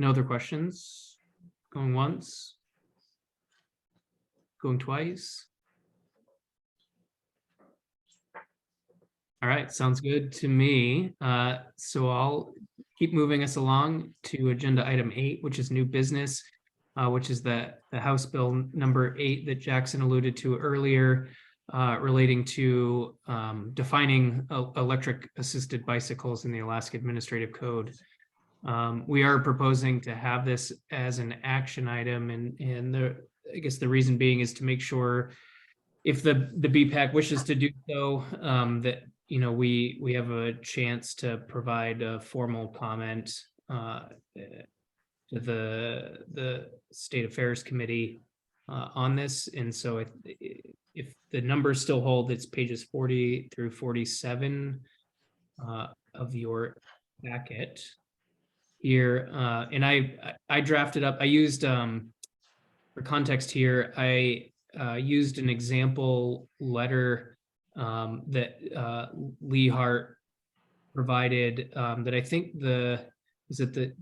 other questions? Going once? Going twice? All right, sounds good to me. So I'll keep moving us along to agenda item 8, which is new business, which is the House Bill number 8 that Jackson alluded to earlier, relating to defining electric assisted bicycles in the Alaska Administrative Code. We are proposing to have this as an action item, and I guess the reason being is to make sure if the BPAC wishes to do so, that we have a chance to provide a formal comment to the State Affairs Committee on this. And so if the numbers still hold, it's pages 40 through 47 of your packet here. And I drafted up, I used, for context here, I used an example letter that Lee Hart provided, that I think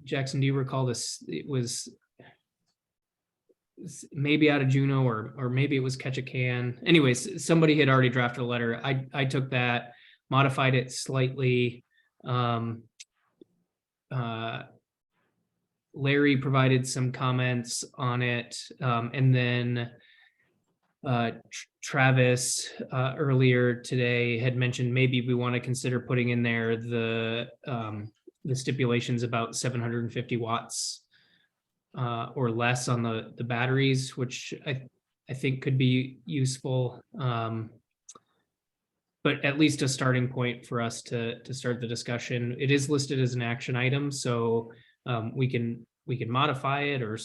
Jackson, do you recall this? It was maybe out of Juneau or maybe it was Ketchikan. Anyways, somebody had already drafted a letter. I took that, modified it slightly. Larry provided some comments on it, and then Travis earlier today had mentioned maybe we want to consider putting in there the stipulations about 750 watts or less on the batteries, which I think could be useful. But at least a starting point for us to start the discussion. It is listed as an action item, so we can modify it or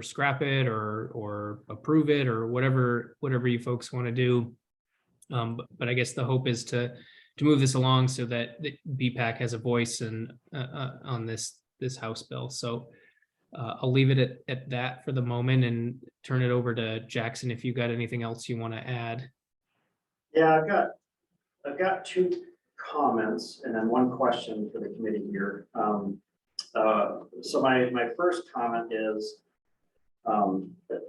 scrap it or approve it or whatever you folks want to do. But I guess the hope is to move this along so that the BPAC has a voice and on this House bill. So I'll leave it at that for the moment and turn it over to Jackson if you got anything else you want to add. Yeah, I've got two comments and then one question for the committee here. So my first comment is,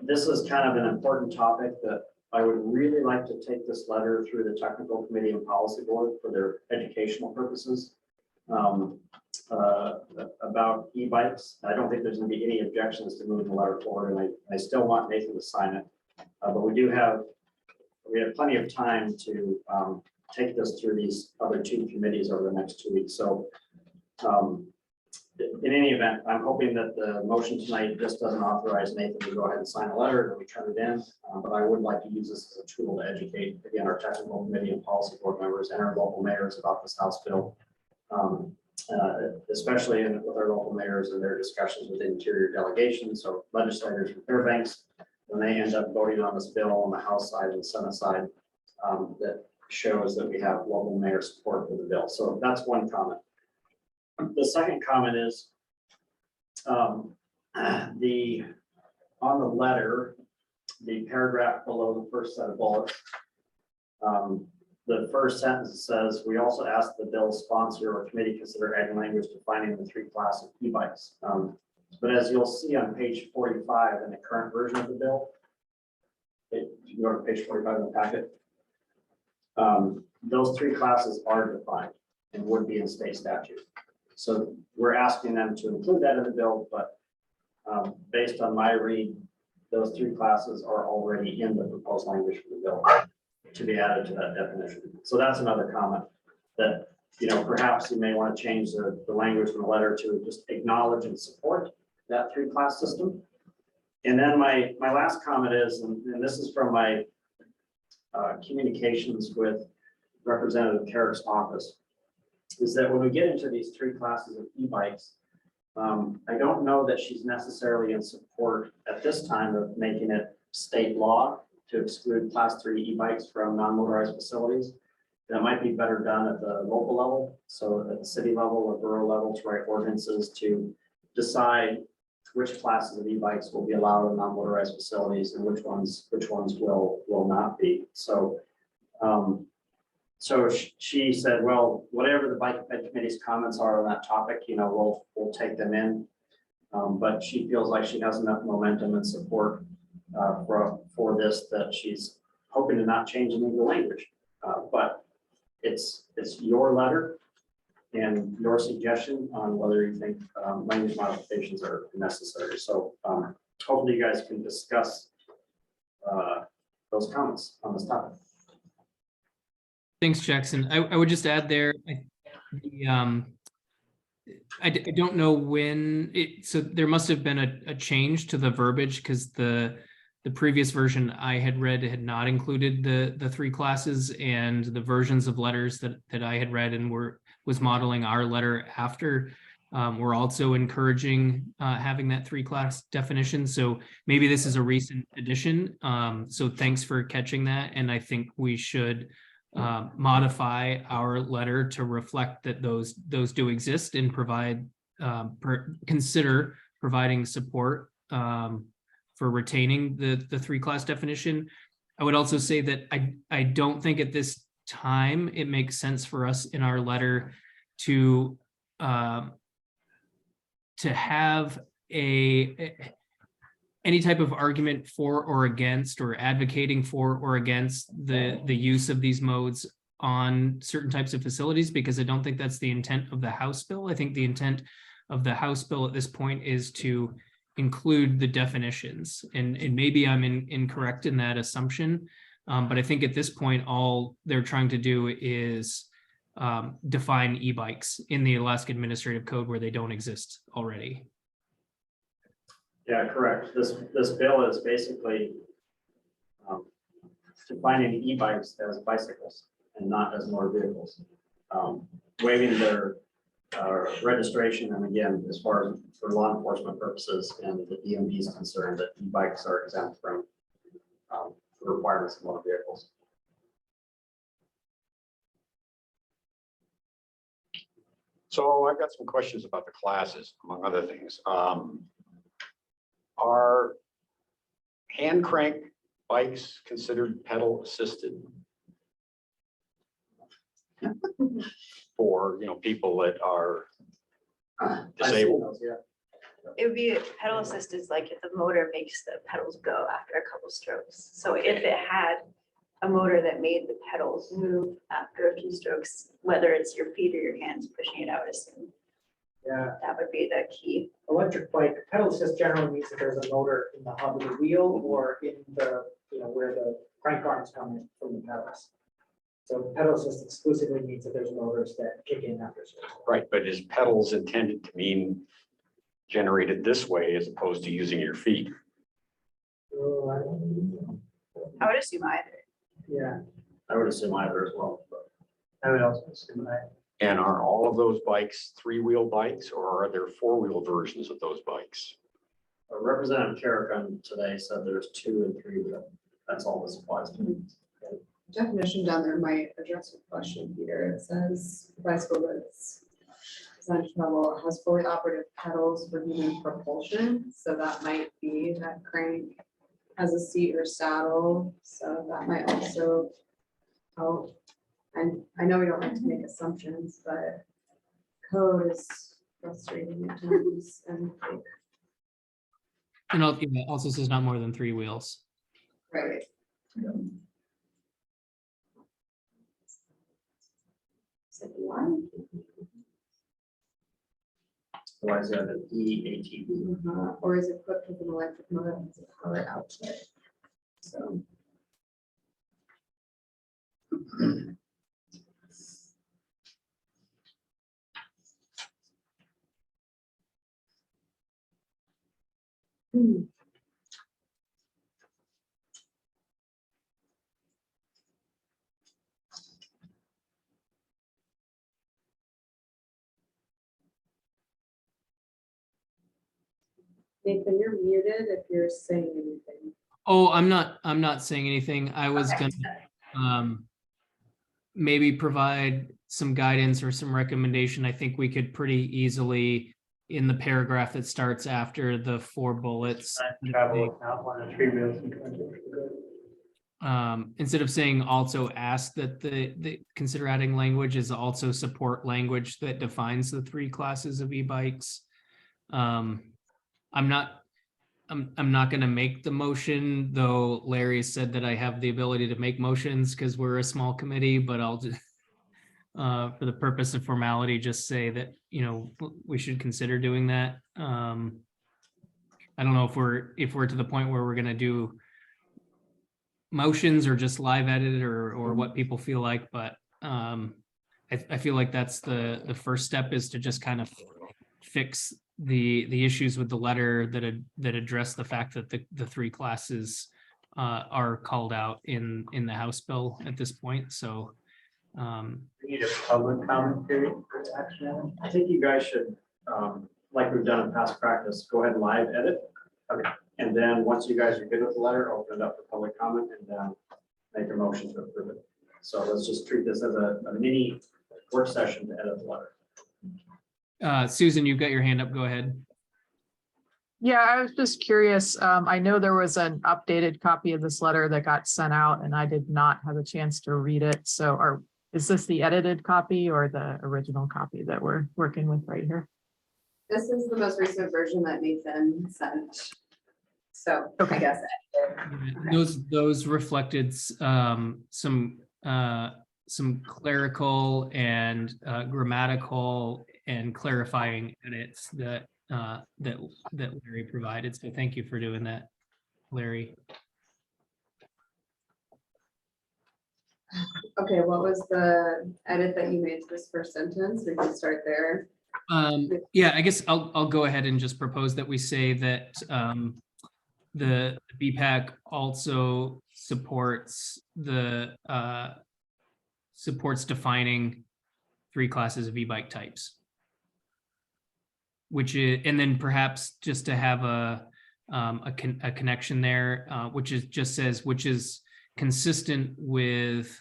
this is kind of an important topic that I would really like to take this letter through the technical committee and policy board for their educational purposes. About e-bikes. I don't think there's going to be any objections to moving the letter forward, and I still want Nathan to sign it. But we have plenty of time to take this through these other two committees over the next 2 weeks. So in any event, I'm hoping that the motion tonight just doesn't authorize Nathan to go ahead and sign a letter and we turn it in. But I would like to use this as a tool to educate, again, our technical committee and policy board members and our local mayors about this House bill. Especially with our local mayors and their discussions with interior delegations, so legislators from Fairbanks, when they end up voting on this bill on the House side and the Senate side, that shows that we have local mayor support for the bill. So that's one comment. The second comment is on the letter, the paragraph below the first set of bullets. The first sentence says, we also ask the bill sponsor or committee consider adding language defining the 3 classes of e-bikes. But as you'll see on page 45 in the current version of the bill, you can go to page 45 in the packet. Those 3 classes are defined and would be in state statute. So we're asking them to include that in the bill, but based on my read, those 3 classes are already in the proposed language for the bill to be added to that definition. So that's another comment that, perhaps you may want to change the language in the letter to just acknowledge and support that 3-class system. And then my last comment is, and this is from my communications with Representative Carrick's office, is that when we get into these 3 classes of e-bikes, I don't know that she's necessarily in support at this time of making it state law to exclude class 3 e-bikes from non-motorized facilities. That might be better done at the local level. So at the city level or borough level, to write ordinances to decide which classes of e-bikes will be allowed in non-motorized facilities and which ones will not be. So so she said, well, whatever the bike committee's comments are on that topic, we'll take them in. But she feels like she has enough momentum and support for this that she's hoping to not change any of the language. But it's your letter and your suggestion on whether you think language modifications are necessary. So hopefully you guys can discuss those comments on this topic. Thanks, Jackson. I would just add there, I don't know when so there must have been a change to the verbiage because the previous version I had read had not included the 3 classes, and the versions of letters that I had read and was modeling our letter after were also encouraging having that 3-class definition. So maybe this is a recent addition. So thanks for catching that. And I think we should modify our letter to reflect that those do exist and provide consider providing support for retaining the 3-class definition. I would also say that I don't think at this time it makes sense for us in our letter to have any type of argument for or against, or advocating for or against the use of these modes on certain types of facilities, because I don't think that's the intent of the House bill. I think the intent of the House bill at this point is to include the definitions, and maybe I'm incorrect in that assumption, but I think at this point all they're trying to do is define e-bikes in the Alaska Administrative Code where they don't exist already. Yeah, correct. This bill is basically defining e-bikes as bicycles and not as motor vehicles, waiving their registration, and again, as far as for law enforcement purposes and the DMV is concerned, that e-bikes are exempt from the requirements of motor vehicles. So I've got some questions about the classes, among other things. Are hand crank bikes considered pedal assisted? For, people that are I've seen disabled? those, yeah. It would be pedal assist is like if the motor makes the pedals go after a couple strokes. So if it had a motor that made the pedals move after a few strokes, whether it's your feet or your hands pushing it out, assume Yeah, that would be the key. electric bike, pedal assist generally means that there's a motor in the hub of the wheel or in the, where the crank arms come in from the pedals. So pedal assist exclusively means that there's motors that kick in after. a certain point. Right, but is pedals intended to mean generated this way as opposed to using your feet? Oh, I don't know. I would assume either. Yeah, I would assume either as well. But I would also assume that. And are all of those bikes three-wheel bikes, or are there four-wheel versions of those bikes? Representative Carrigan today said there's 2 and 3, but that's all this applies to. Definition down there might address your question, Peter. It says bicycle that's designed to travel has fully operative pedals for human propulsion. So that might be that crank has a seat or saddle. So that might also help. And I know we don't like to make assumptions, but code is frustrating at times and like, And also says not more than 3 wheels. right. So why? Otherwise, you have an EATV. Or is equipped with an electric motor that has a power outlet. So. Nathan, you're muted if you're saying anything. Oh, I'm not saying anything. I was Okay. gonna maybe provide some guidance or some recommendation. I think we could pretty easily, in the paragraph that starts after the 4 bullets, Travel without one of the 3 wheels. and conjunction good. instead of saying also ask that the consider adding language is also support language that defines the 3 classes of e-bikes. I'm not going to make the motion, though Larry said that I have the ability to make motions because we're a small committee, but I'll just, for the purpose of formality, just say that, we should consider doing that. I don't know if we're to the point where we're going to do motions or just live edit or what people feel like, but I feel like that's the first step is to just kind of fix the issues with the letter that address the fact that the 3 classes are called out in the House bill at this point. So We need a public comment period for the action item. I think you guys should, like we've done in past practice, go ahead and live edit. Okay. And then once you guys are good with the letter, open it up for public comment and then make a motion to approve it. So let's just treat this as a mini work session to edit the letter. Susan, you've got your hand up. Go ahead. Yeah, I was just curious. I know there was an updated copy of this letter that got sent out and I did not have a chance to read it. So is this the edited copy or the original copy that we're working with right here? This is the most recent version that Nathan sent. So I Okay. guess. Those reflected some clerical and grammatical and clarifying edits that Larry provided. So thank you for doing that, Larry. Okay, what was the edit that you made to this first sentence? We can start there. Yeah, I guess I'll go ahead and just propose that we say that the BPAC also supports supports defining 3 classes of e-bike types. which is, and then perhaps just to have a connection there, which is just says, which is consistent with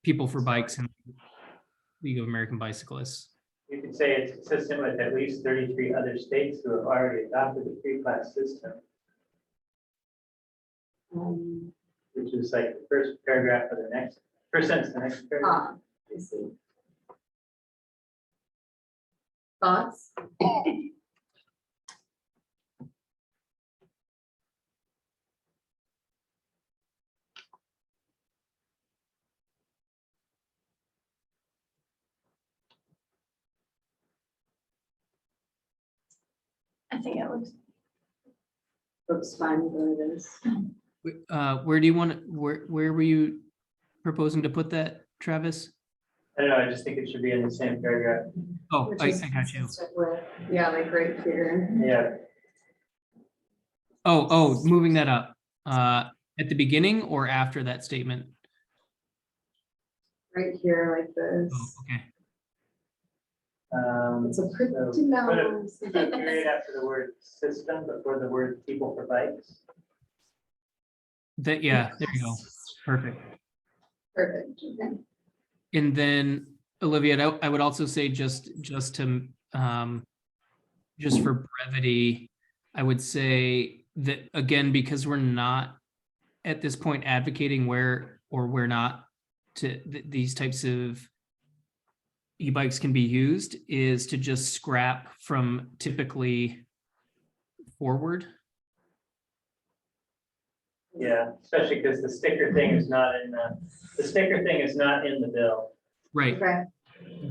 People for Bikes and League of American Bicyclists. You could say it's consistent with at least 33 other states who have already adopted the three-class system, which is like the first paragraph of the next, first sentence, the next paragraph. I see. Thoughts? I think it Looks fine where it is. Where do you want, where were you proposing to put that, Travis? I don't know, I just think it should be in the same paragraph. Oh, Which I is got you. consistent with- Yeah, like right here. Yeah, Oh, moving that up. At the beginning or after that statement? Right here, like Oh, this. okay. It's a pretty so long. put a period after the word system before the word people for bikes. That, yeah, there you go. Perfect. Perfect, okay. And then Olivia, I would also say just to just for brevity, I would say that again, because we're not at this point advocating where or where not to these types of e-bikes can be used, is to just scrap from typically forward. Yeah, especially because the sticker thing is not in the sticker thing is not in the bill. Right. Okay,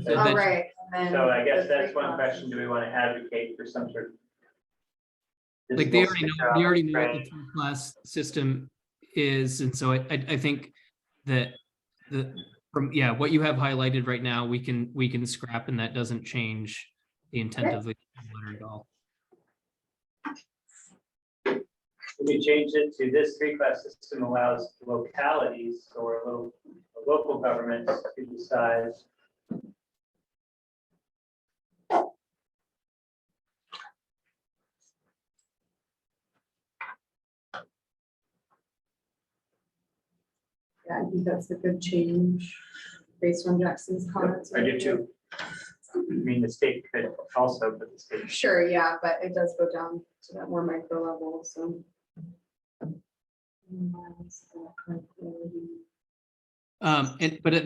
So all that- right. and then So I guess the that's three one classes. question. Do we want to advocate for some sort of? Like they visible already know, sticker they on already the know what the frame? three-class system is, and so I think that from what you have highlighted right now, we can scrap, and that doesn't change the intent of the letter at all. We changed it to this three-class system allows localities or local governments to decide. Yeah, I think that's a good change based on Jackson's comments. I do too. I mean, the state could also, but the state. Sure, yeah, but it does go down to that more micro level, so. But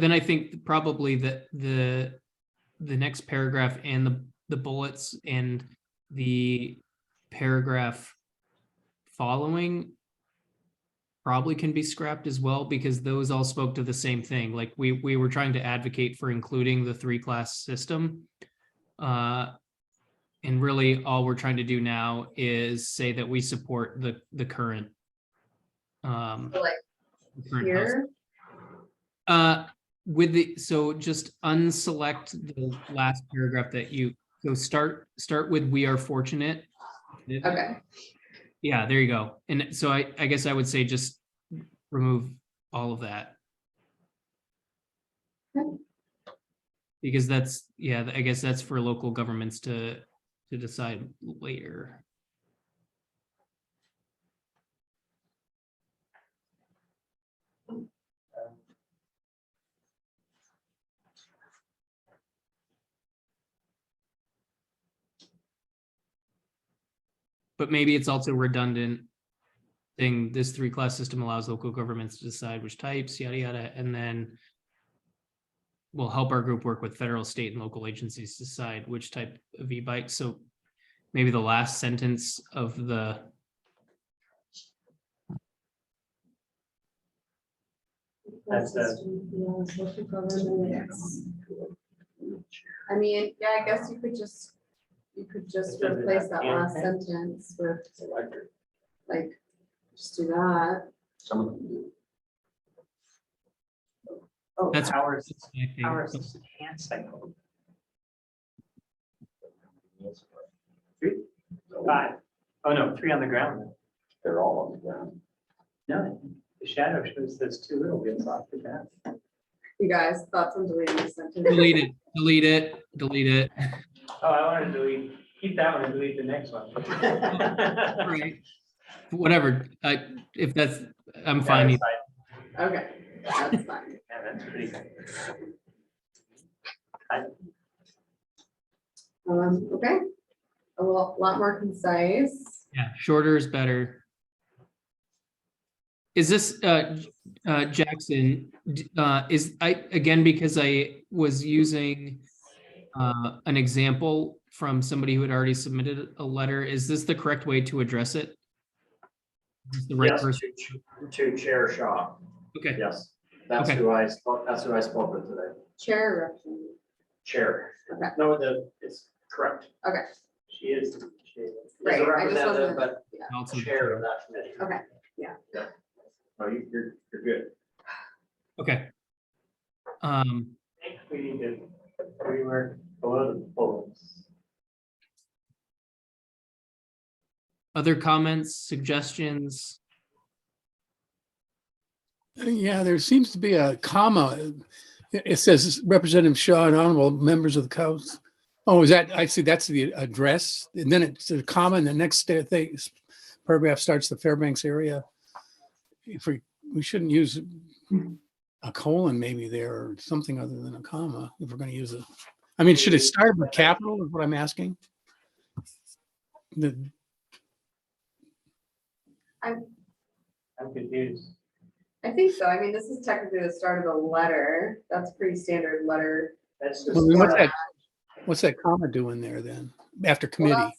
then I think probably that the next paragraph and the bullets and the paragraph following probably can be scrapped as well, because those all spoke to the same thing. Like we were trying to advocate for including the three-class system. And really all we're trying to do now is say that we support the current. Like current here, with the, so just unselect the last paragraph that you, so start with "we are fortunate." okay, Yeah, there you go. And so I guess I would say just remove all of that. Okay. Because that's, I guess that's for local governments to decide later. But maybe it's also redundant saying this three-class system allows local governments to decide which types, yada, yada, and then will help our group work with federal, state, and local agencies to decide which type of e-bike. So maybe the last sentence of the That's I mean, yeah, I guess you could just replace that last sentence with, like, just do that. Some of them do. Oh, That's- power I think. assisted hand cycle. 3, 5. Oh, no, 3 on the ground. They're all on the ground. No, the shadow shows those 2 little bits off the ground. You guys, thoughts on deleting this sentence? Delete it, delete it, delete it. Oh, I want to delete, keep that one and delete the next one. Right. Whatever, if that's, I'm Yeah, fine. that's Okay, that's fine. Yeah, that's pretty good. Okay, a lot more concise. Yeah, shorter is better. Is this, Jackson, is again, because I was using an example from somebody who had already submitted a letter, is this the correct way to address it? Is this the right Yes, person? to Chair Shaw. Okay, Yes, that's Okay. who I spoke with today. Chair erection. Chair. Okay. No, it's correct. Okay, She is. He's Right, a I just representative, wasn't- but also the chair of chair. that committee. okay. Oh, you're good. Okay. I think we need to rework below the bullets. Other comments, suggestions? Yeah, there seems to be a comma. It says Representative Shaw and honorable members of the council. Oh, is that, I see, that's the address. And then it's a comma and the next thing, paragraph starts the Fairbanks area. If we shouldn't use a colon maybe there or something other than a comma if we're going to use it. I mean, should it start with capital is what I'm asking? I'm confused. I think so. I mean, this is technically the start of the letter. That's pretty standard letter. That's just. Well, then what's that comma doing there then? After Well, committee?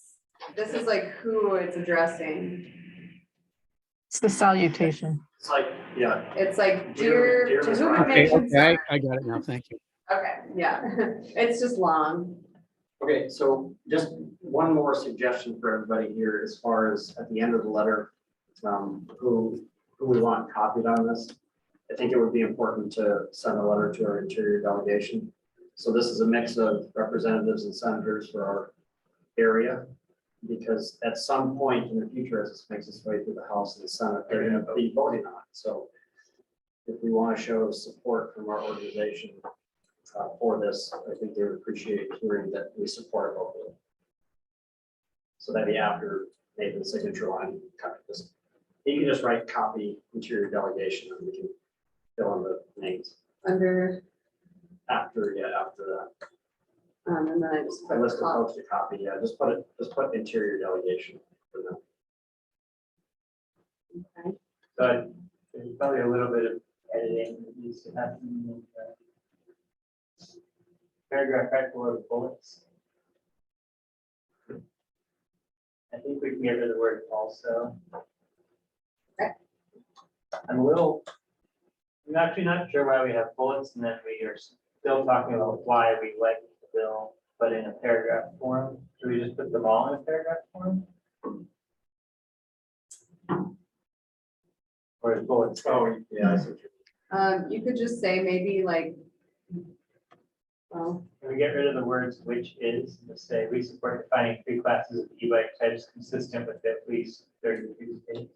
this is like who it's addressing. It's the salutation. It's like, yeah, It's like Dear- dear, dear to Ms. whom it Ryan. may Okay, concern. I got it now. Thank you. Okay, yeah, it's just long. okay, so just one more suggestion for everybody here as far as at the end of the letter, who we want copied on this. I think it would be important to send a letter to our interior delegation. So this is a mix of representatives and senators for our area. Because at some point in the future, as this makes its way through the House and the Senate, they're going to be voting on it. So if we want to show support from our organization for this, I think they would appreciate hearing that we support locally. So that'd be after Nathan's signature line. You can just write copy interior delegation and we can fill in the names Under, after that. and then I just put List of top. folks to copy, yeah, just put interior delegation for now. Okay. But there's probably a little bit of editing that needs to happen. in the Paragraph right below the bullets. I think we can get rid of the word also. Okay. I'm actually not sure why we have bullets and then we are still talking about why we like the bill, but in a paragraph form. Should we just put them all in a paragraph form? Or is bullets? Oh, yeah, I see. You could just say maybe like, well, Can we get rid of the words which is, and just say we support defining 3 classes of e-bike types consistent with at least 32 states?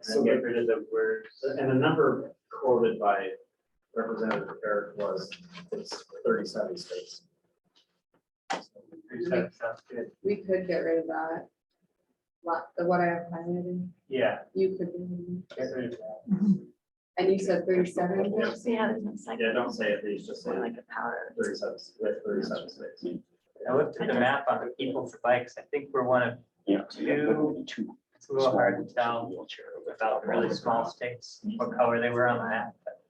And then get rid of the words. And the number quoted by Representative Eric was, it's 37 states. Sounds good. we could get rid of that. What I have highlighted, Yeah, you could, get rid of that. and you said 37. Yeah, there's no second. Yeah, don't say it, these just say More like a powder. 37 states. I looked at the map on the people for bikes. I think we're one of two. It's a little hard to tell about the really small states, what color they were on the map. But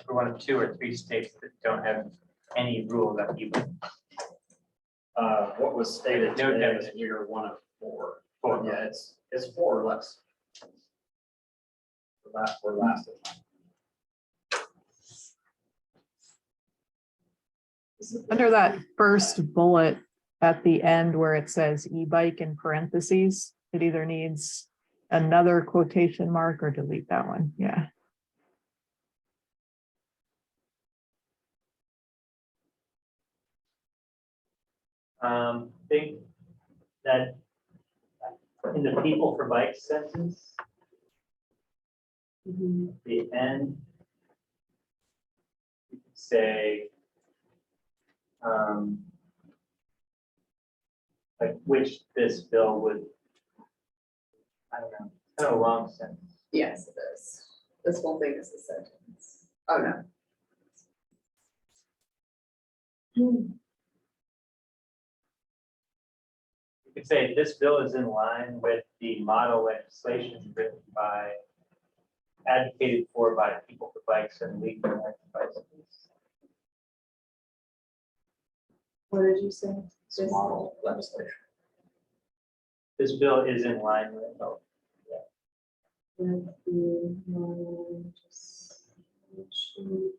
we're one of 2 or 3 states that don't have any rule about e-bike. What was stated No today is definition. we are one of 4. 4. Yeah, it's 4 or less. We're last. Under that first bullet at the end where it says e-bike in parentheses, it either needs another quotation mark or delete that one. Yeah. Think that in the people for bikes sentence, Mhm. the end, you could say, like which this bill would, I don't know, kind of a long sentence. Yes, it is. This whole thing is a sentence. Oh, no. You could say this bill is in line with the model legislation written by, advocated for by People for Bikes and Legal Electric Bicycles. What did you say? It's model legislation. This bill is in line with, oh, With the legislation.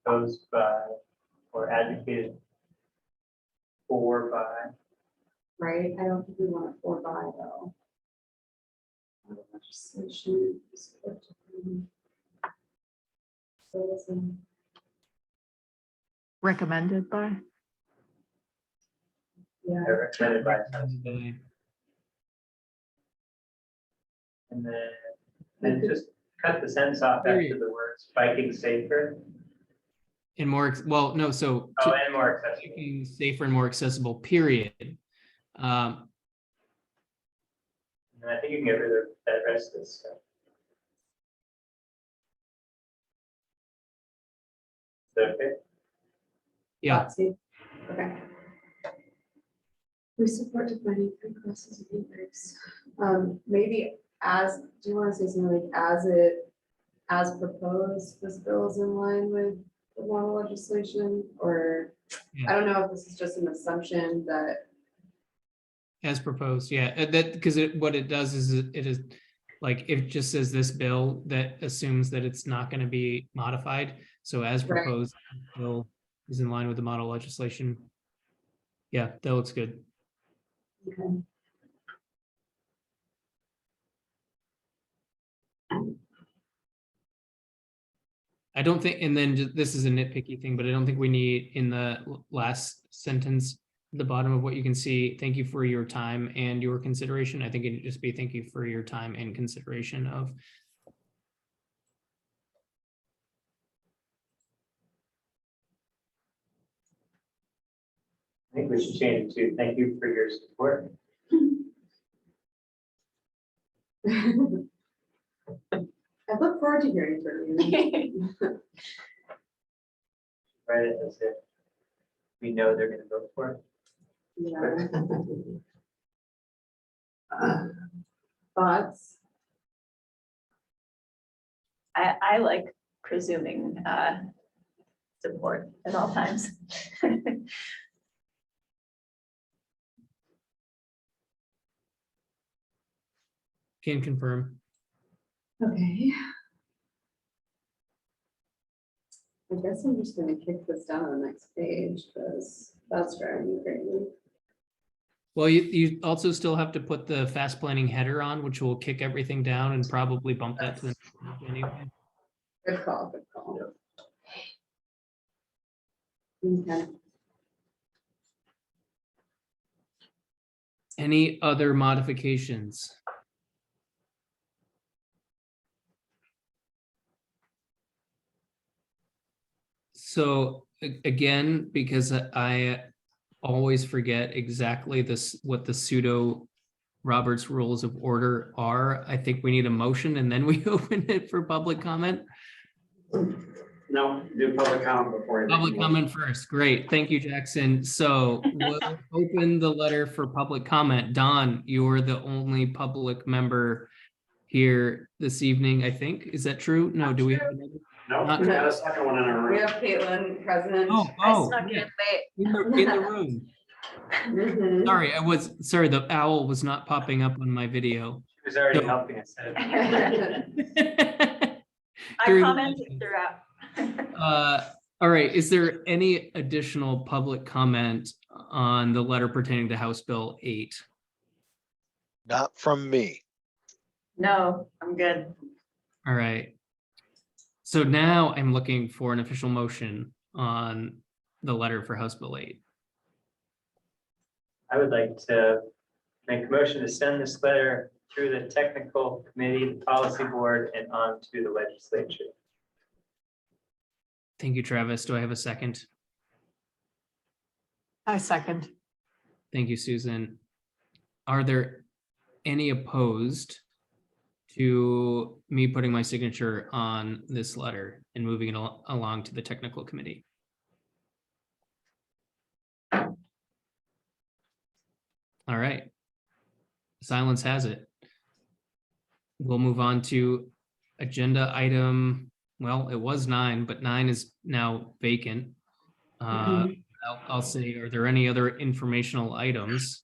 proposed by or advocated for by. Right, I don't think we want it for by though. Legislation. Citizen. Recommended by? Yeah, Recommended by. And then just cut the sentence off after the words biking safer. And more, well, no, so. Oh, and more accessible. Making safer and more accessible, period. And I think you can get rid of that rest of this stuff. Is that okay? Yeah, that's it. Okay. We support defining free classes of e-bikes. Maybe as, do you want to say something like as proposed, this bill is in line with the model legislation, or Yeah. I don't know if this is just an assumption that, as proposed, yeah, that, because what it does is it is like, it just says this bill that assumes that it's not going to be modified. So as Right. proposed, bill is in line with the model legislation. Yeah, that looks good. okay. I don't think, and then this is a nitpicky thing, but I don't think we need in the last sentence, the bottom of what you can see, thank you for your time and your consideration. I think it'd just be thank you for your time and consideration of. I think we should change it to thank you for your support. I look forward to hearing from you. Write it as if we know they're gonna vote for it. Yeah. Thoughts? I like presuming support at all times. Can confirm. Okay. I guess I'm just gonna kick this down to the next page, because that's driving me crazy. Well, you also still have to put the fast planning header on, which will kick everything down and probably bump that to the next page anyway. Good call, good call. Okay. Any other modifications? So again, because I always forget exactly what the pseudo Robert's Rules of Order are, I think we need a motion and then we open it for public comment. No, do public comment before you. make a Public motion. comment first. Great. Thank you, Jackson. So we'll open the letter for public comment. Don, you're the only public member here this evening, I think. Is that true? No, do we have another? No, we got a second one in our We room. have Caitlin present. Oh, Snuck in yeah, late. in the room. Mhm. Sorry, the owl was not popping up on my video. She was already So- helping us. I During the commented motion. throughout. All right, is there any additional public comment on the letter pertaining to House Bill 8? Not from me. No, I'm good. All right. So now I'm looking for an official motion on the letter for House Bill 8. I would like to make a motion to send this letter through the technical committee, the policy board, and on to the legislature. Thank you, Travis. Do I have a second? I second. Thank you, Susan. Are there any opposed to me putting my signature on this letter and moving it along to the technical committee? All right. Silence has it. We'll move on to agenda item, well, it was 9, but 9 is now vacant. I'll say, are there any other informational items?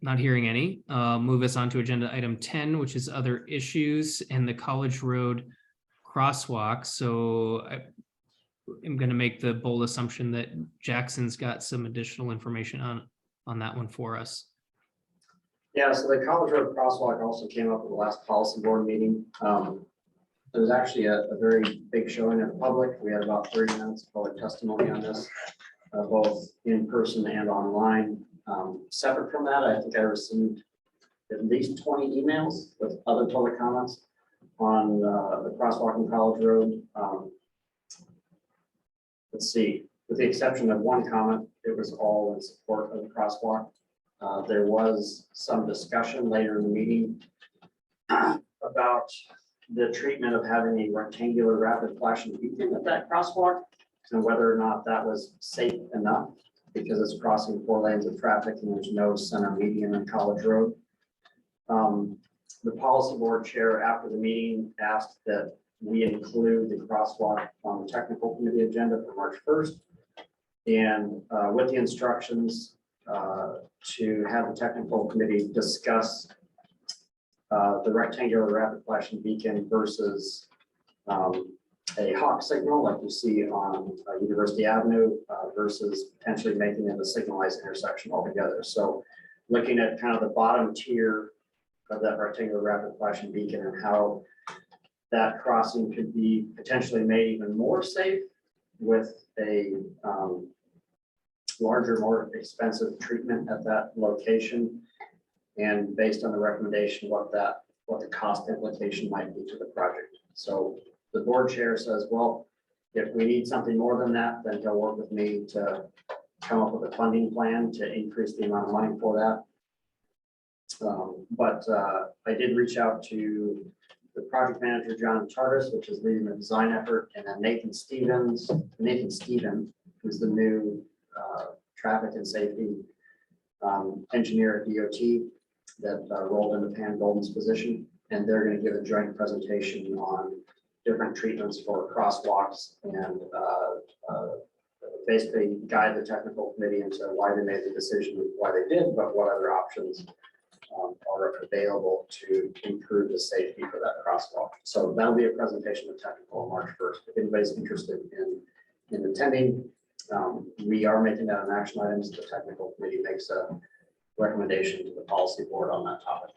Not hearing any. Move us on to agenda item 10, which is other issues and the College Road crosswalk. So I'm going to make the bold assumption that Jackson's got some additional information on that one for us. Yeah, so the College Road crosswalk also came up at the last policy board meeting. There was actually a very big showing of the public. We had about 30 minutes of public testimony on this, both in person and online. Separate from that, I think I received at least 20 emails with other public comments on the crosswalk in College Road. Let's see, with the exception of one comment, it was all in support of the crosswalk. There was some discussion later in the meeting about the treatment of having a rectangular rapid flashing beacon at that crosswalk and whether or not that was safe enough because it's crossing 4 lanes of traffic and there's no center median on College Road. The policy board chair after the meeting asked that we include the crosswalk on the technical committee agenda for March 1st. And with the instructions to have the technical committee discuss the rectangular rapid flashing beacon versus a hawk signal like you see on University Avenue versus potentially making it a signalized intersection altogether. So looking at kind of the bottom tier of that rectangular rapid flashing beacon and how that crossing could be potentially made even more safe with a larger, more expensive treatment at that location. And based on the recommendation, what the cost implication might be to the project. So the board chair says, well, if we need something more than that, then he'll work with me to come up with a funding plan to increase the amount of money for that. But I did reach out to the project manager, John Chartis, which is leading the design effort, and then Nathan Stephen, who's the new traffic and safety engineer at DOT that rolled into Pam Golden's position. And they're going to give a joint presentation on different treatments for crosswalks and basically guide the technical committee into why they made the decision, why they did, but what other options are available to improve the safety for that crosswalk. So that'll be a presentation of technical on March 1st. If anybody's interested in attending, we are making that an action item. The technical committee makes a recommendation to the policy board on that topic.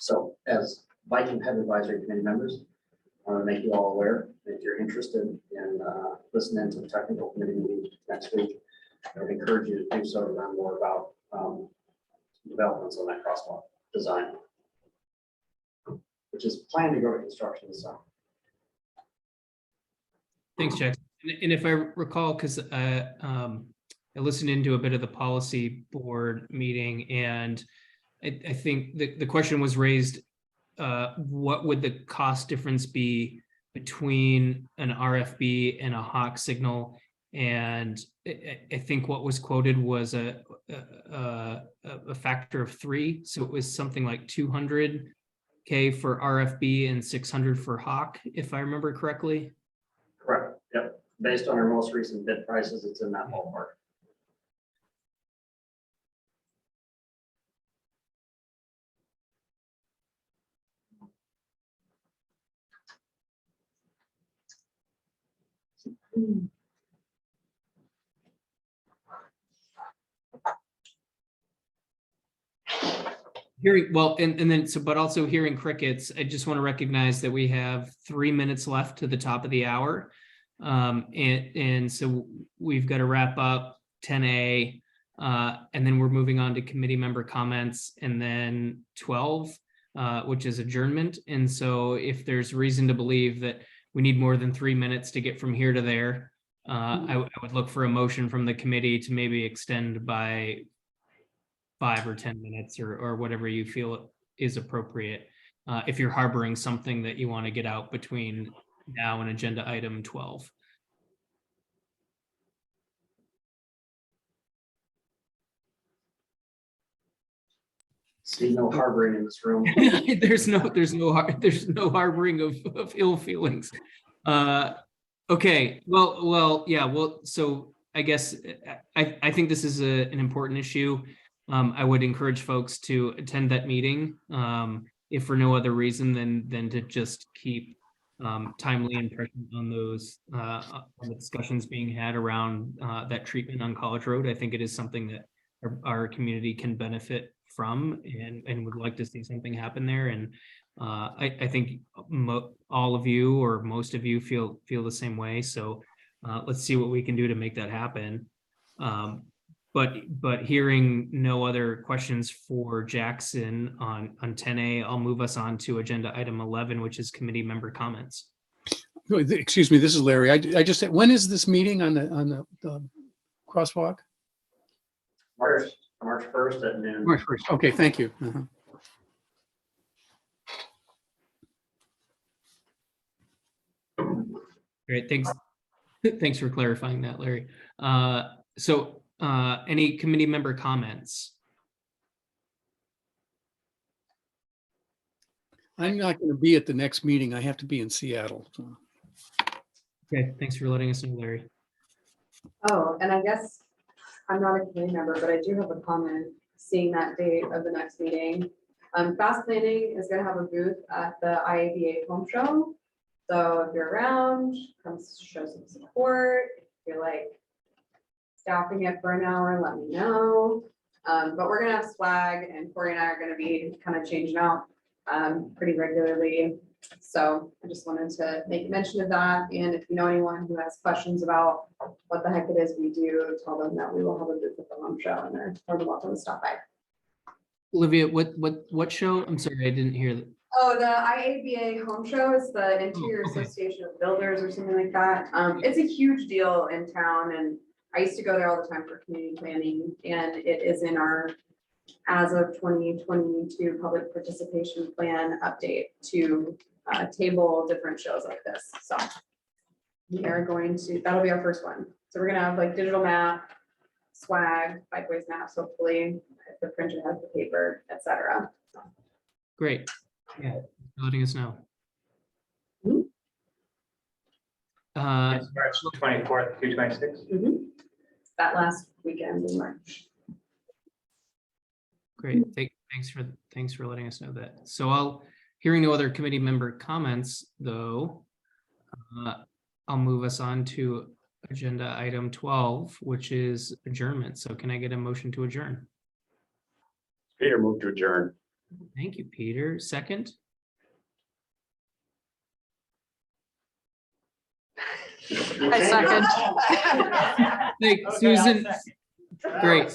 So as Bike and Ped Advisory Committee members, I want to make you all aware that if you're interested in listening to the technical committee meeting next week, I would encourage you to do so to learn more about developments on that crosswalk design, which is planned to go to construction this summer. Thanks, Jackson. And if I recall, because I listened into a bit of the policy board meeting, and I think the question was raised, what would the cost difference be between an RFB and a hawk signal? And I think what was quoted was a factor of 3. So it was something like $200K for RFB and 600 for hawk, if I remember correctly. Correct. Yep. Based on our most recent bid prices, it's in that ballpark. Hearing well, and then so, but also hearing crickets. I just want to recognize that we have 3 minutes left to the top of the hour, and so we've got to wrap up 10A. And then we're moving on to committee member comments, and then 12, which is adjournment. And so if there's reason to believe that we need more than 3 minutes to get from here to there, I would look for a motion from the committee to maybe extend by 5 or 10 minutes or whatever you feel is appropriate. If you're harboring something that you want to get out between now and agenda item 12. See no harboring in this room. There's no harboring of ill feelings. Okay, well, so I guess I think this is an important issue. I would encourage folks to attend that meeting, if for no other reason than to just keep timely and present on those on the discussions being had around that treatment on College Road. I think it is something that our community can benefit from and would like to see something happen there. And I think all of you or most of you feel the same way. So let's see what we can do to make that happen. But hearing no other questions for Jackson on 10A, I'll move us on to agenda item 11, which is committee member comments. Excuse me, this is Larry. I just said, when is this meeting on the crosswalk? March 1st at noon. March 1st. Okay, thank you. Great, thanks. Thanks for clarifying that, Larry. So any committee member comments? I'm not going to be at the next meeting. I have to be in Seattle. So. Okay, thanks for letting us know, Larry. Oh, and I guess I'm not a committee member, but I do have a comment seeing that date of the next meeting. Fast Planning is gonna have a booth at the IABA home show. So if you're around, come show some support. If you're like staffing it for an hour, let me know. But we're gonna have swag, and Corey and I are gonna be kind of changing out pretty regularly. So I just wanted to make mention of that. And if you know anyone who has questions about what the heck it is we do, tell them that we will have a booth at the home show, and they're more than welcome to stop by. Olivia, what show? I'm sorry, I didn't hear that. Oh, the IABA home show is the Interior okay. Association of Builders or something like that. It's a huge deal in town, and I used to go there all the time for community planning, and it is in our as of 2022 public participation plan update to table different shows like this. So we are going to, that'll be our first one. So we're gonna have like digital map, swag, bikeways maps, hopefully, if the printer has the paper, etc. Great. Yeah, letting us know. It's March 24th through 26th. That last weekend in March. Great. Thanks for letting us know that. So hearing no other committee member comments, though, I'll move us on to agenda item 12, which is adjournment. So can I get a motion to adjourn? Peter, move to adjourn. Thank you, Peter. Second? I second. Thank Okay, Susan. I'll second. Great.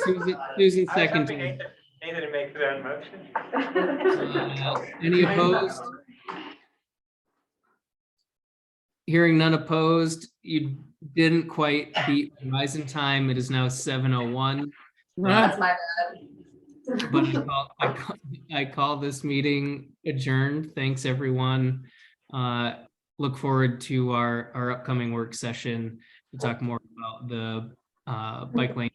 Susan seconded. Nathan to make that motion. Any opposed? Hearing none opposed, you didn't quite beat Horizon time. It is now 7:01. That's my bad. But I call this meeting adjourned. Thanks, everyone. Look forward to our upcoming work session to talk more about the bike lane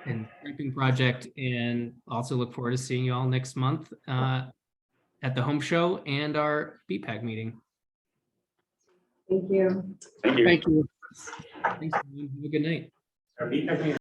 and striping project, and also look forward to seeing you all next month at the home show and our BPAC meeting. Thank you. Thank you. Thank you. Thanks, everyone. Have a good night. Our meeting